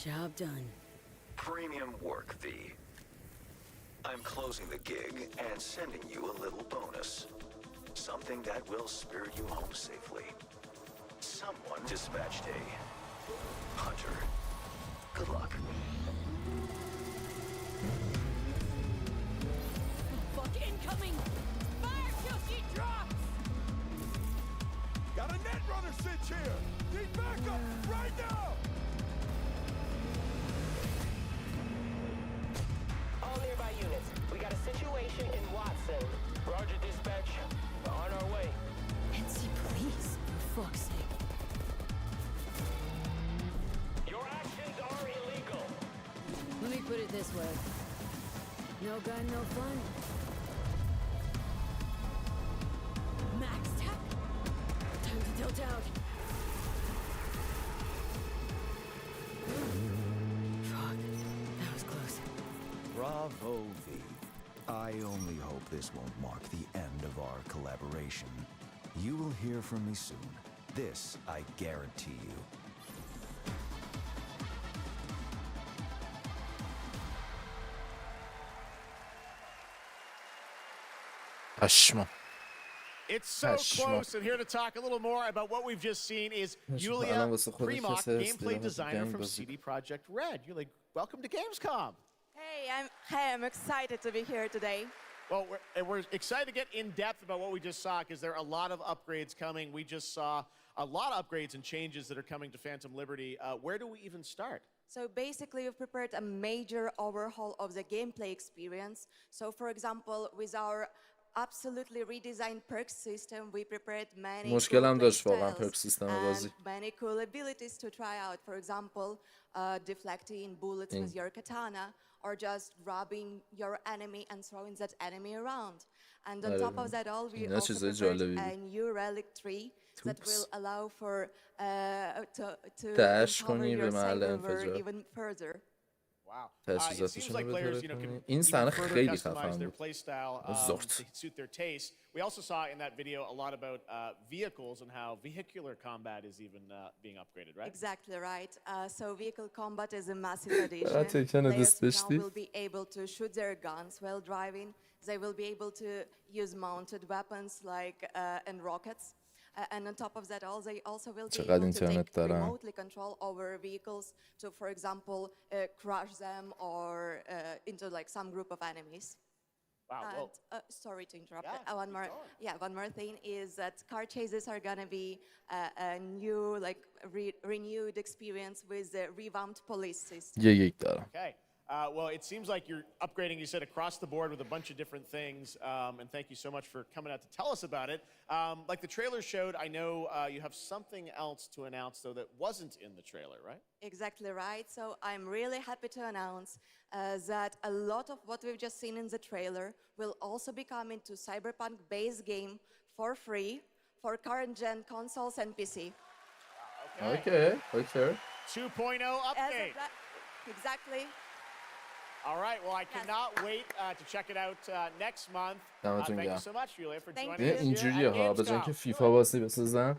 Job done. Premium work fee. I'm closing the gig and sending you a little bonus. Something that will spirit you home safely. Someone dispatched a hunter. Good luck. Fuck incoming! Fire till she drops! Got a net runner sitch here! Need backup right now! All nearby units. We got a situation in Watson. Roger, dispatch. We're on our way. NC police, for fuck's sake. Your actions are illegal. Let me put it this way. No gun, no fun. Tilt out. Fuck. That was close. Bravo, V. I only hope this won't mark the end of our collaboration. You will hear from me soon. This I guarantee you. پشما. It's so close, and here to talk a little more about what we've just seen is Yulia Primok, gameplay designer from CD Projekt Red. Yulia, welcome to Gamescom. Hey, I'm excited to be here today. Well, we're excited to get in depth about what we just saw because there are a lot of upgrades coming. We just saw a lot of upgrades and changes that are coming to Phantom Liberty. Where do we even start? So basically, we've prepared a major overhaul of the gameplay experience. So for example, with our absolutely redesigned perk system, we prepared many مشکلم cool داشت واقعا playstyles پرک سیستم بازی. and many cool abilities to try out. For example, deflecting bullets with your katana, or just grabbing your enemy and throwing that enemy around. And on top of that all, we also prepared a new relic tree that will allow for to empower your cyber even further. Wow. It seems like players, can این even صحنه further خیلی customize خفن their بود. playstyle to suit their taste. We also saw in that video a lot about vehicles and how vehicular combat is even being upgraded, right? Exactly right. So vehicle combat is a massive addition. Players now will be able to shoot their guns while driving. They will be able to use mounted weapons like and rockets. And on top of that, they also will be able to take remotely control over vehicles to, for example, crush them or into like some group of enemies. Wow. And, sorry to interrupt. One more thing is that car chases are gonna be a new, like renewed experience with the revamped police system. Okay. Well, it seems like you're upgrading, you said, across the board with a bunch of different things. And thank you so much for coming out to tell us about it. Like the trailer showed, I know you have something else to announce, though, that wasn't in the trailer, right? Exactly right. So I'm really happy to announce that a lot of what we've just seen in the trailer will also be coming to Cyberpunk base game for free for current-gen consoles and PC. Okay. 2.0 update. Exactly. All right, well, I cannot wait to check it out next month. Thank you so much, Julia, for joining us here اینجوریه at ها به جای Gamescom. که فیفا بازی بسازن.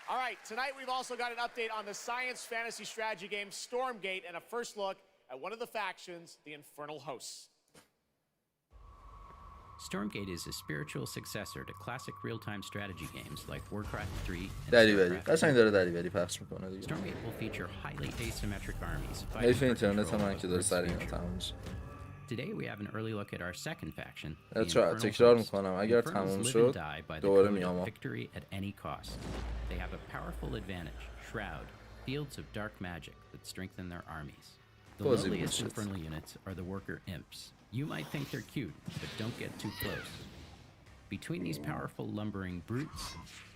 All right, tonight we've also got an update on the science fantasy strategy game Stormgate and a first look at one of the factions, the Infernal Hosts. Stormgate is a spiritual successor to classic real-time strategy games like Warcraft 3 and دریوری. StarCraft. قشنگ داره دریوری پخش میکنه دیگه. Stormgate will feature highly asymmetric armies حیف fighting for اینترنت control من of که داره Earth's سریع future. تموم میشه. Today we have an early look at our second faction, the بچه‌ها Infernal تکرار Host. میکنم اگر Infernals تموم live and شد die by the دوباره code of میام. victory at any cost. They have a powerful advantage, Shroud, fields of dark magic that strengthen their armies. The lowliest Infernal units are the worker imps. You might think they're cute, but don't get too close. Between these powerful lumbering brutes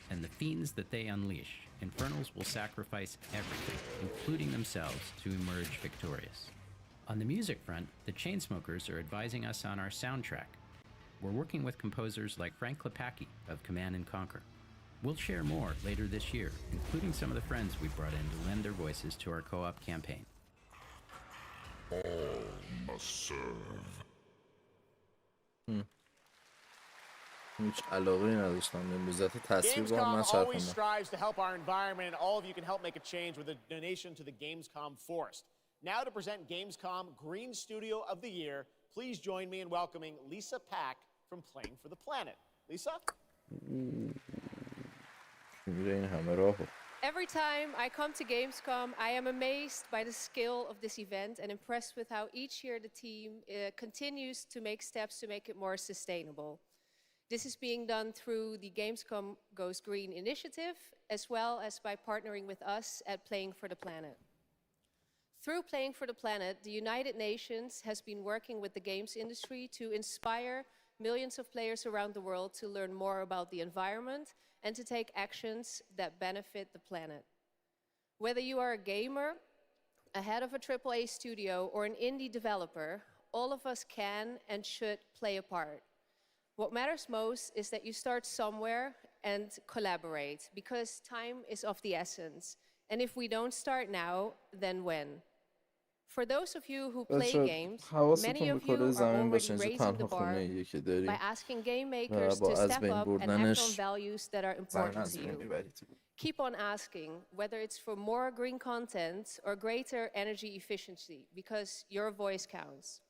and the fiends that they unleash, Infernals will sacrifice everything, including themselves, to emerge victorious. On the music front, the Chainsmokers are advising us on our soundtrack. We're working with composers like Frank Klepacki of Command & Conquer. We'll share more later this year, including some of the friends we brought in to lend their voices to our co-op campaign. All must serve. هیچ علاقه نداشتم امروزت تصویر با من Gamescom always strives to help our environment, and all of you can help make a change with a donation to the Gamescom Forest. Now to present Gamescom Green Studio of the Year, please join me in welcoming Lisa Pack from Playing for the Planet. Lisa? Every time I come to Gamescom, I am amazed by the scale of this event and impressed with how each year the team continues to make steps to make it more sustainable. This is being done through the Gamescom Goes Green initiative, as well as by partnering with us at Playing for the Planet. Through Playing for the Planet, the United Nations has been working with the games industry to inspire millions of players around the world to learn more about the environment and to take actions that benefit the planet. Whether you are a gamer, a head of a AAA studio, or an indie developer, all of us can and should play a part. What matters most is that you start somewhere and collaborate, because time is of the essence. And if we don't start now, then when? For those of you who play games, many of you are already raising the bar by asking game makers to step up and act on values that are important to you. Keep on asking, whether it's for more green content or greater energy efficiency, because your voice counts.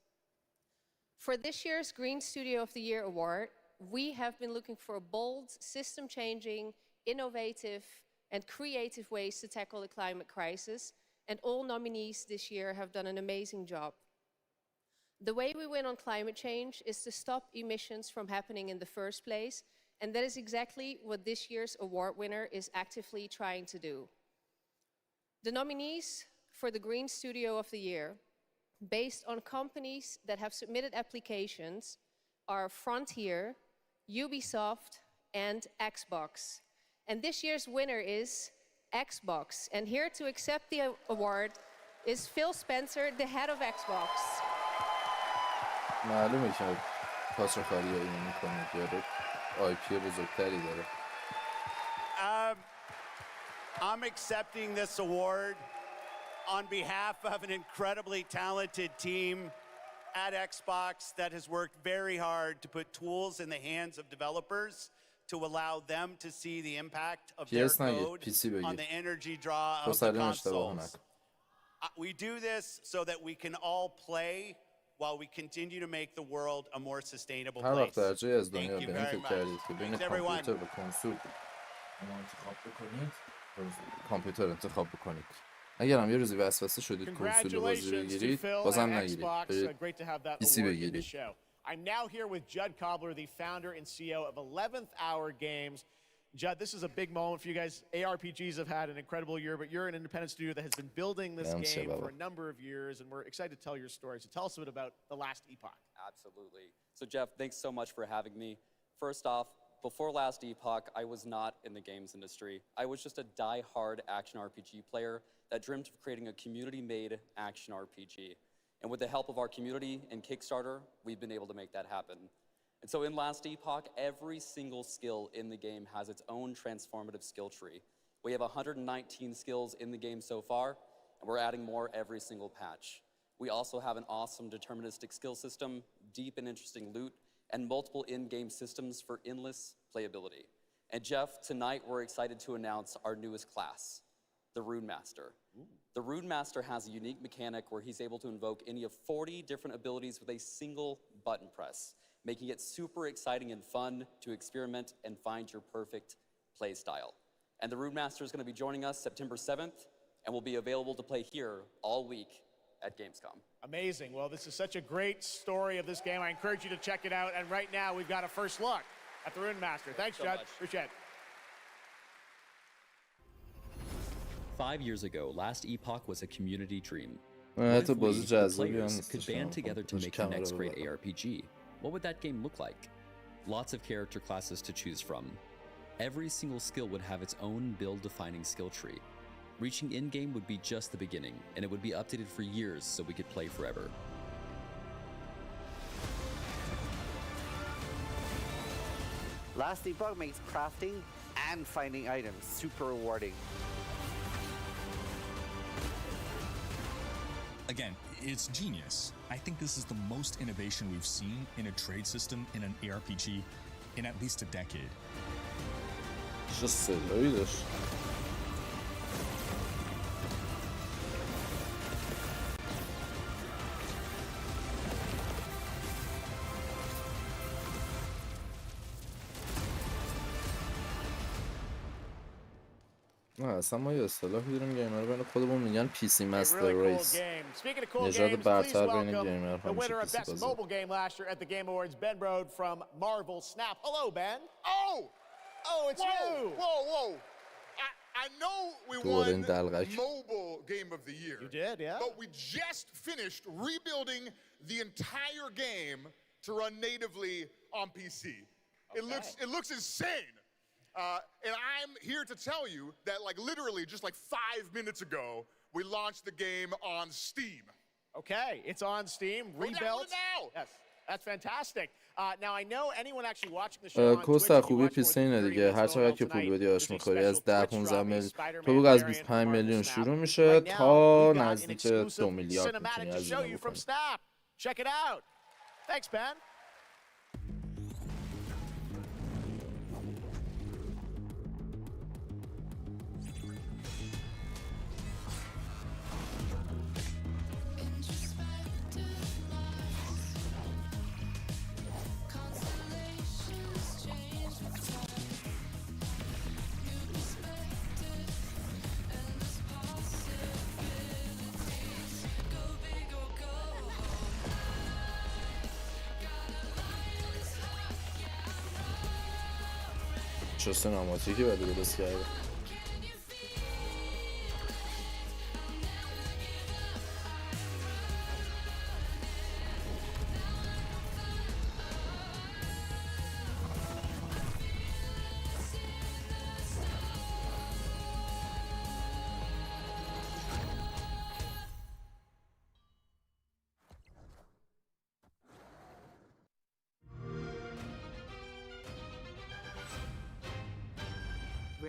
For this year's Green Studio of the Year award, we have been looking for bold, system-changing, innovative, and creative ways to tackle the climate crisis, and all nominees this year have done an amazing job. The way we win on climate change is to stop emissions from happening in the first place, and that is exactly what this year's award winner is actively trying to do. The nominees for the Green Studio of the Year, based on companies that have submitted applications, are Frontier, Ubisoft, and Xbox. And this year's winner is Xbox. And here to accept the award is Phil Spencer, the head of Xbox. معلومه که پاسخاری اینو میکنه بیاره IP بزرگتری داره. I'm accepting this award on behalf of an incredibly talented team at Xbox that has worked very hard to put tools in the hands of developers to allow them to see the impact of their code on the energy draw of the consoles. We do this so that we can all play while we continue to make the world a more sustainable place. Thank you very much. Thanks everyone. کامپیوتر انتخاب بکنید. اگر هم یه روزی وسوسه شدید کنسول بازی بگیرید، بازم نگیرید. PC بگیرید. I'm now here with Judd Cobbler, the founder and CEO of 11th Hour Games. Judd, this is a big moment for you guys. ARPGs have had an incredible year, but you're an independent studio that has been building this game for a number of years, and we're excited to tell your story. So tell us a bit about the last epoch. Absolutely. So Jeff, thanks so much for having me. First off, before last epoch, I was not in the games industry. I was just a die-hard action RPG player that dreamt of creating a community-made action RPG. And with the help of our community and Kickstarter, we've been able to make that happen. And so in last epoch, every single skill in the game has its own transformative skill tree. We have 119 skills in the game so far, and we're adding more every single patch. We also have an awesome deterministic skill system, deep and interesting loot, and multiple in-game systems for endless playability. And Jeff, tonight we're excited to announce our newest class, the Rune Master. The Rune Master has a unique mechanic where he's able to invoke any of 40 different abilities with a single button press, making it super exciting and fun to experiment and find your perfect play style. And the Rune Master is going to be joining us September 7th and will be available to play here all week at Gamescom. Amazing. Well, this is such a great story of this game. I encourage you to check it out. And right now, we've got a first look at the Rune Master. Thanks, Judd. Appreciate it. 5 years ago, last epoch was a community dream. What if we, the players, could band together to make the next great ARPG? What would that game look like? Lots of character classes to choose from. Every single skill would have its own build-defining skill tree. Reaching in-game would be just the beginning, and it would be updated for years so we could play forever. Last epoch makes crafting and finding items super rewarding. Again, it's genius. I think this is the most innovation we've seen in a trade system in an ARPG in at least a decade. Just صدایی داشت. اصلا ما یه اصطلاحی داریم گیمر بین خودمون میگن PC Master Race. نژاد برتر بین گیمر ها میشه PC بازی. Mobile game last year at the Game Awards, Ben Brode from Marvel Snap. Hello, Ben. Oh, it's you. Whoa. I know we won Mobile Game of the Year. You did, yeah. But we just finished rebuilding the entire game to run natively on PC. Okay. It looks insane. And I'm here to tell you that, like, literally just like 5 minutes ago, we launched the game on Steam. Okay, it's on Steam, rebuilt. Now. Yes. That's fantastic. Now I know anyone actually watching the show on Twitch. کوست خوبی پیسه اینه دیگه، هر چقدر که پول بدی آش میخوری. از 10-15 میلیون تو بگو از 25 میلیون شروع میشه تا نزدیک 2 میلیارد میتونی هزینه بکنی. Check it out. Thanks, Ben. چه سینماتیکی ولی درست کرده.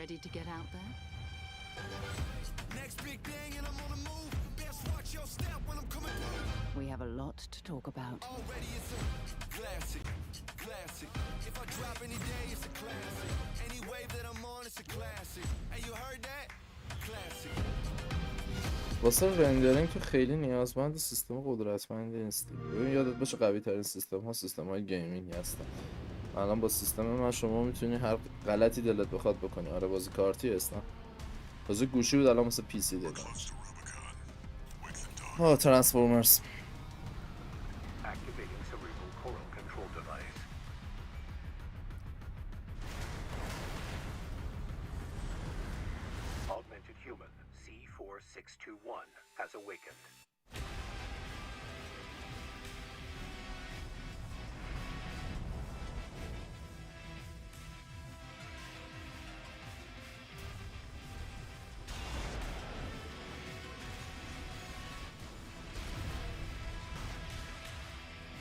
Ready to get out there? Next big thing and I'm on the move. Best watch your step when I'm coming through. We have a lot to talk about. Already it's a classic, classic. If I drop any day, it's a classic. Any wave that I'm on, it's a classic. And you heard that? Classic. واسه رندرینگ که خیلی نیازمند سیستم قدرتمندی نیست. ببین یادت باشه قوی ترین سیستم های گیمینگ هستن. الان با سیستم من شما میتونی هر غلطی دلت بخواد بکنی. آره بازی کارتی هستن. بازی گوشی بود الان واسه پی سی دادن. ترانسفورمرز. Augmented human C4621 has awakened.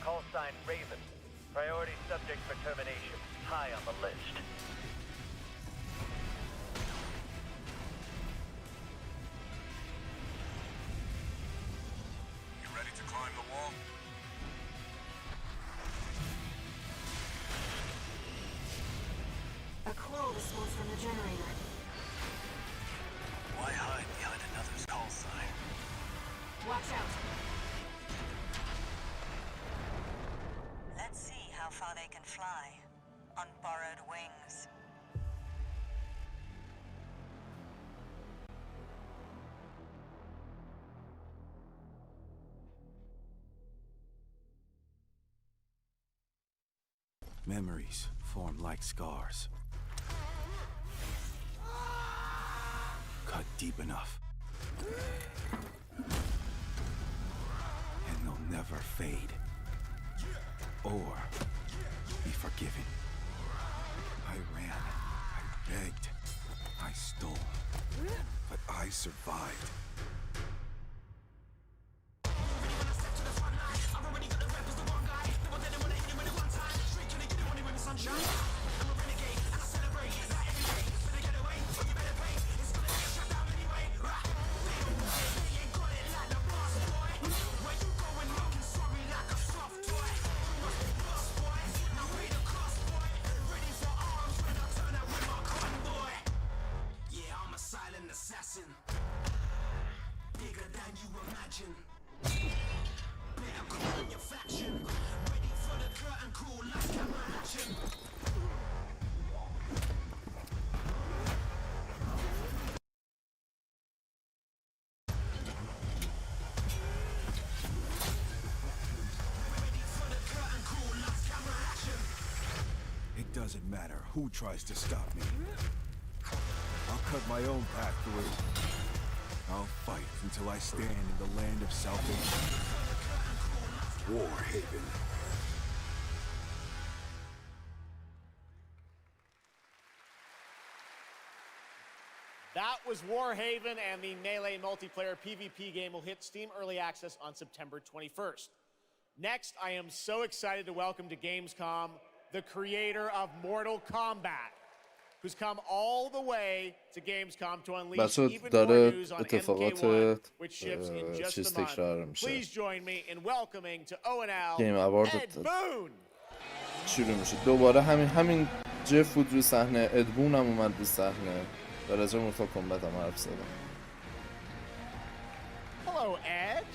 Call sign Raven. Priority subject for termination. High on the list. You ready to climb the wall? A call response from the generator. Why hide behind another's call sign? Watch out. Let's see how far they can fly on borrowed wings. Memories form like scars. Cut deep enough. And they'll never fade. Or be forgiven. I ran. I begged. I stole. But I survived. It doesn't matter who tries to stop me. I'll cut my own path through. I'll fight until I stand in the land of salvation. War Haven. That was Warhaven, and the Melee multiplayer PvP game will hit Steam Early Access on September 21st. Next, I am so excited to welcome to Gamescom the creator of Mortal Kombat, who's come all the way to Gamescom to unleash even more news on MK1, which ships in just a month. Please join me in welcoming to O&L Ed Boon. شروع میشه دوباره همین جف بود رو صحنه، اد بون هم اومد رو صحنه و راجع به مورتال کامبت هم حرف زدم. Hello, Ed.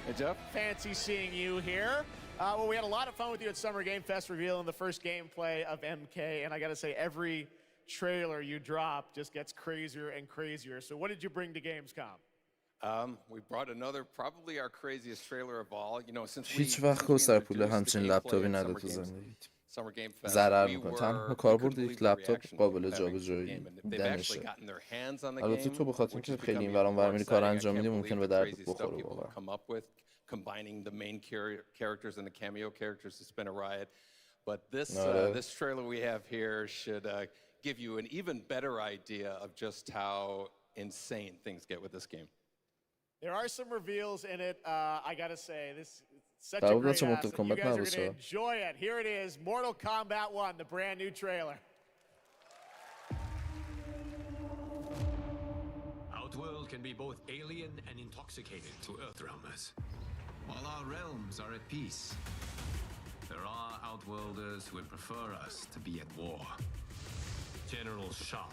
Hey, Jeff. Fancy seeing you here. Well, we had a lot of fun with you at Summer Game Fest revealing the first gameplay of MK, and I gotta say, every trailer you drop just gets crazier and crazier. So what did you bring to Gamescom? We brought another, probably our craziest trailer of all. You know, since هیچ وقت کوسر پول همچین لپتاپی نداد تو زندگیت. ضرر میکنه. تنها کاربرد یک لپتاپ قابل جابجایی دنشه. البته تو به خاطر اینکه خیلی این ورام ور میری کار انجام میدی ممکن به درد بخوره واقعا. Combining the main characters and the cameo characters to spin a riot. But this trailer we have here should give you an even better idea of just how insane things get with this game. There are some reveals in it. I gotta say, this is such a great asset. You guys are gonna enjoy it. Here it is, Mortal Kombat 1, the brand new trailer. Outworld can be both alien and intoxicating to Earthrealmers. While our realms are at peace, there are Outworlders who would prefer us to be at war. General Shao.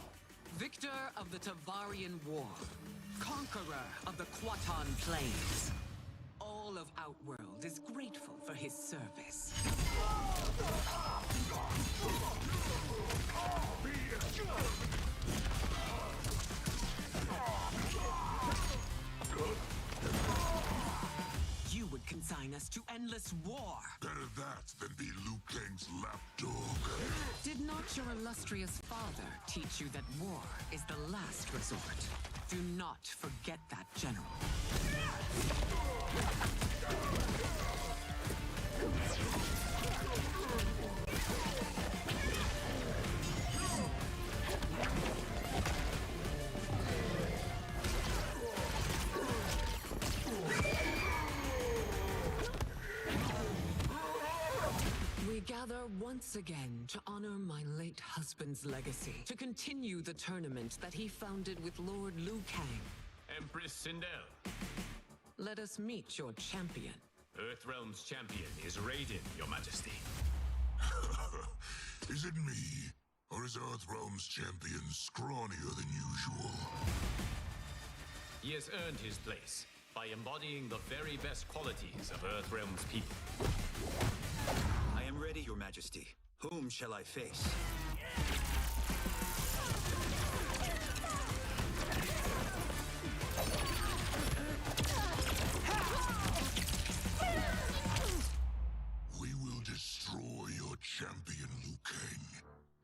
Victor of the Tavarian War. Conqueror of the Quatan Plains. All of Outworld is grateful for his service. You would consign us to endless war. Better that than be Liu Kang's lapdog. Did not your illustrious father teach you that war is the last resort? Do not forget that, General. We gather once again to honor my late husband's legacy, to continue the tournament that he founded with Lord Liu Kang. Empress Sindel. Let us meet your champion. Earthrealm's champion is Raiden, Your Majesty. Is it me, or is Earthrealm's champion scrawnier than usual? He has earned his place by embodying the very best qualities of Earthrealm's people. I am ready, Your Majesty. Whom shall I face? We will destroy your champion, Liu Kang.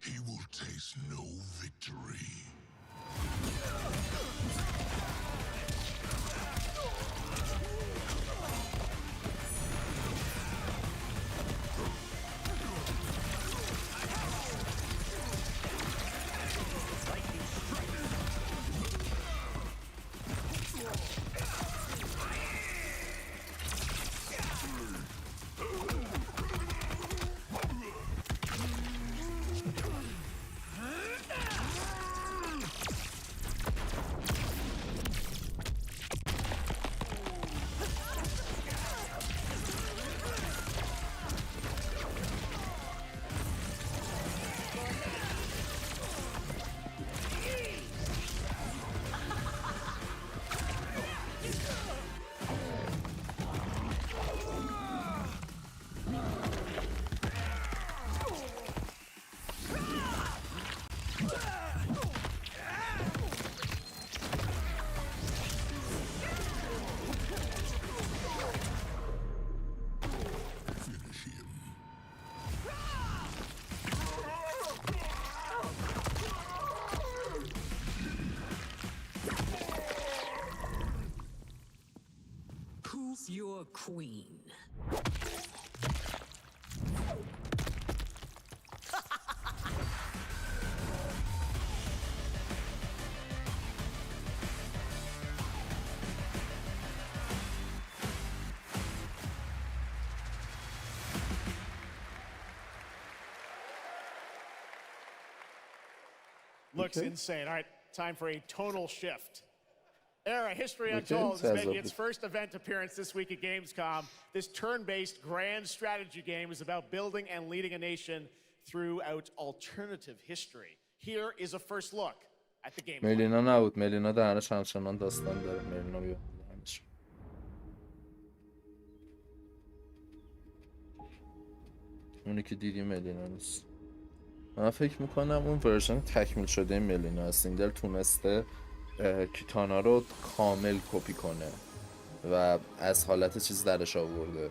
He will taste no victory. looks insane. All right, time for a tonal shift. Era History Untold is making its first event appearance this week at Gamescom. This turn-based grand strategy game is about building and leading a nation throughout alternative history. Here is a first look at the game. ملینا نبود. ملینا درنش همچنان داستان داره. ملینا بیا. اونی که دیدیم ملینا نیست. من فکر میکنم اون ورژن تکمیل شده ملینا است. سیندل تونسته کیتانا رو کامل کپی کنه و از حالت چیز درش آورده.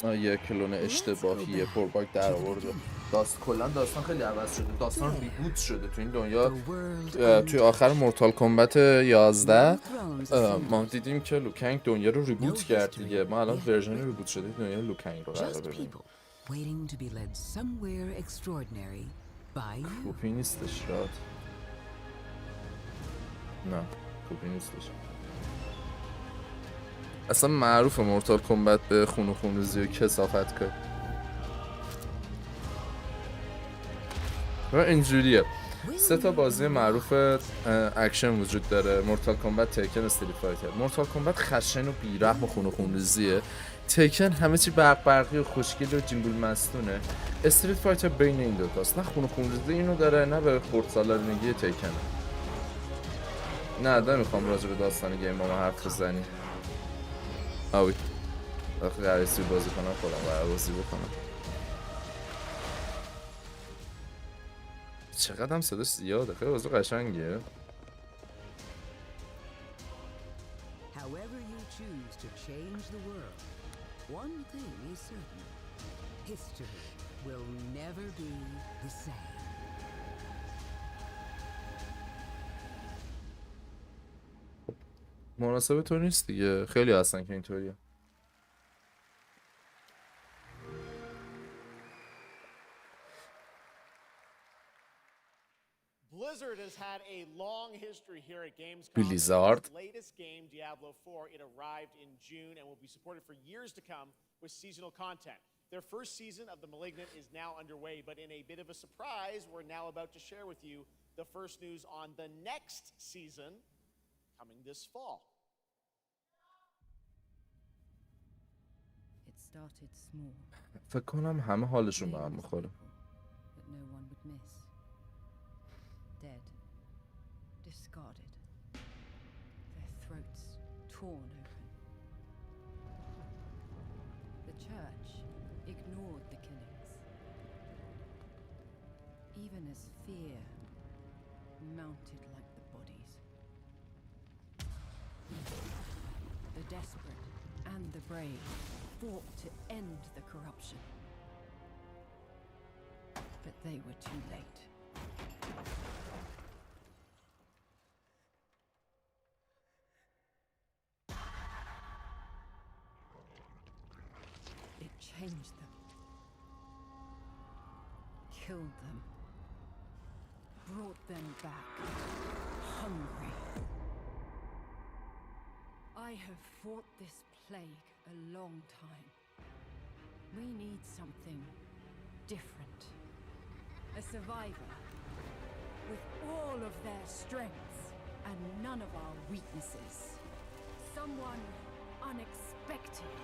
یه کلون اشتباهی پرباگ در آورده. کلا داستان خیلی عوض شده. داستان ریبوت شده تو این دنیا. توی آخر مورتال کامبت 11 ما دیدیم که لوکنگ دنیا رو ریبوت کرد دیگه. ما الان ورژن ریبوت شده دنیا لوکنگ رو قرار ببینیم. کپی نیستش راد. نه کپی نیستش. اصلا معروف مورتال کامبت به خون و خونریزی و کثافت کرد. اینجوریه. 3 تا بازی معروف اکشن وجود داره: مورتال کامبت، تیکن، استریت فایتر. مورتال کامبت خشن و بیرحم و خون و خونریزیه. تیکن همه چی برقی و خوشگل و جیمبول مستونه. استریت فایتر بین این دو تاست. نه خون و خونریزی اینو داره نه به خردسالارنگی تیکن. نه نمیخوام راجع به داستان گیم با ما حرف بزنیم. آوی وقتی قرارسی بازی کنم خودم قرار بازی بکنم. چقدر هم صداش زیاده. خیلی بازی قشنگیه. However you choose to change the world, one thing is certain. History will never be the same. مناسب تو نیست دیگه. خیلی هستن که اینطوریه. Blizzard has had a long history here at Gamescom. Blizzard. Its latest game, Diablo 4, it arrived in June and will be supported for years to come with seasonal content. Their first season of The Malignant is now underway, but in a bit of a surprise, we're now about to share with you the first news on the next season coming this fall. It started small. فکر کنم همه حالشون به هم میخوره. That no one would miss. Dead, discarded, their throats torn open. The church ignored the killings, even as fear mounted like the bodies. The desperate and the brave fought to end the corruption, but they were too late. Changed them, killed them, brought them back hungry. I have fought this plague a long time. We need something different. A survivor with all of their strengths and none of our weaknesses. Someone unexpected.